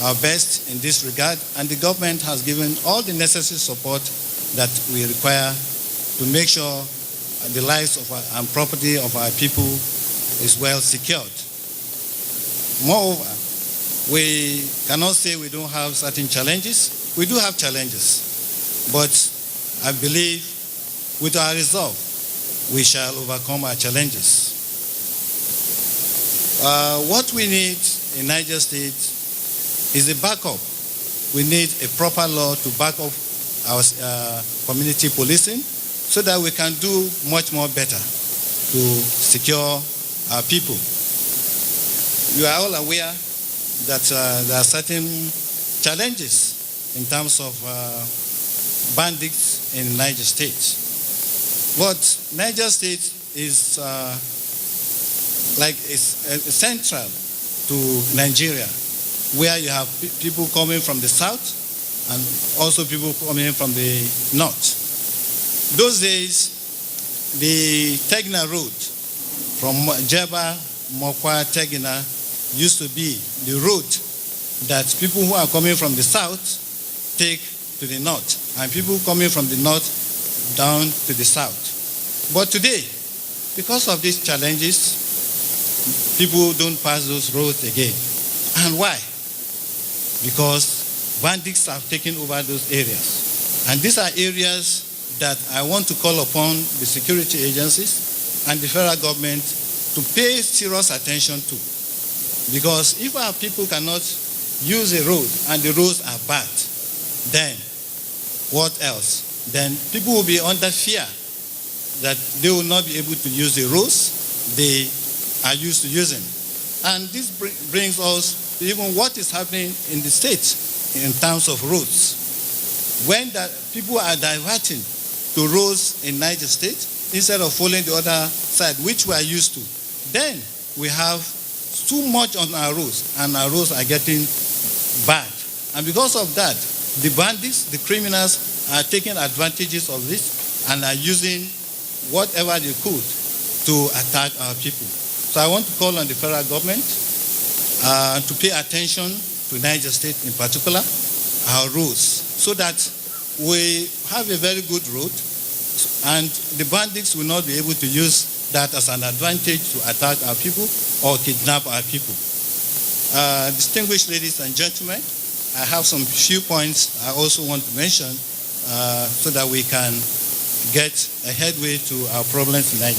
our best in this regard, and the government has given all the necessary support that we require to make sure the lives of and property of our people is well secured. Moreover, we cannot say we don't have certain challenges. We do have challenges, but I believe with our resolve, we shall overcome our challenges. What we need in Niger State is a backup. We need a proper law to back up our community policing so that we can do much more better to secure our people. You are all aware that there are certain challenges in terms of bandits in Niger State. But Niger State is central to Nigeria, where you have people coming from the south and also people coming from the north. Those days, the Tegna road from Jeba, Mokwa, Tegna used to be the road that people who are coming from the south take to the north, and people coming from the north down to the south. But today, because of these challenges, people don't pass those roads again. And why? Because bandits have taken over those areas. And these are areas that I want to call upon the security agencies and the federal government to pay serious attention to. Because if our people cannot use a road and the roads are bad, then what else? Then people will be under fear that they will not be able to use the roads they are used to using. And this brings us to even what is happening in the state in terms of roads. When people are diverting to roads in Niger State instead of following the other side, which we are used to, then we have too much on our roads, and our roads are getting bad. And because of that, the bandits, the criminals, are taking advantages of this and are using whatever they could to attack our people. So I want to call on the federal government to pay attention to Niger State in particular, our roads, so that we have a very good road and the bandits will not be able to use that as an advantage to attack our people or kidnap our people. Distinguished ladies and gentlemen, I have some few points I also want to mention so that we can get a headway to our problems in Niger.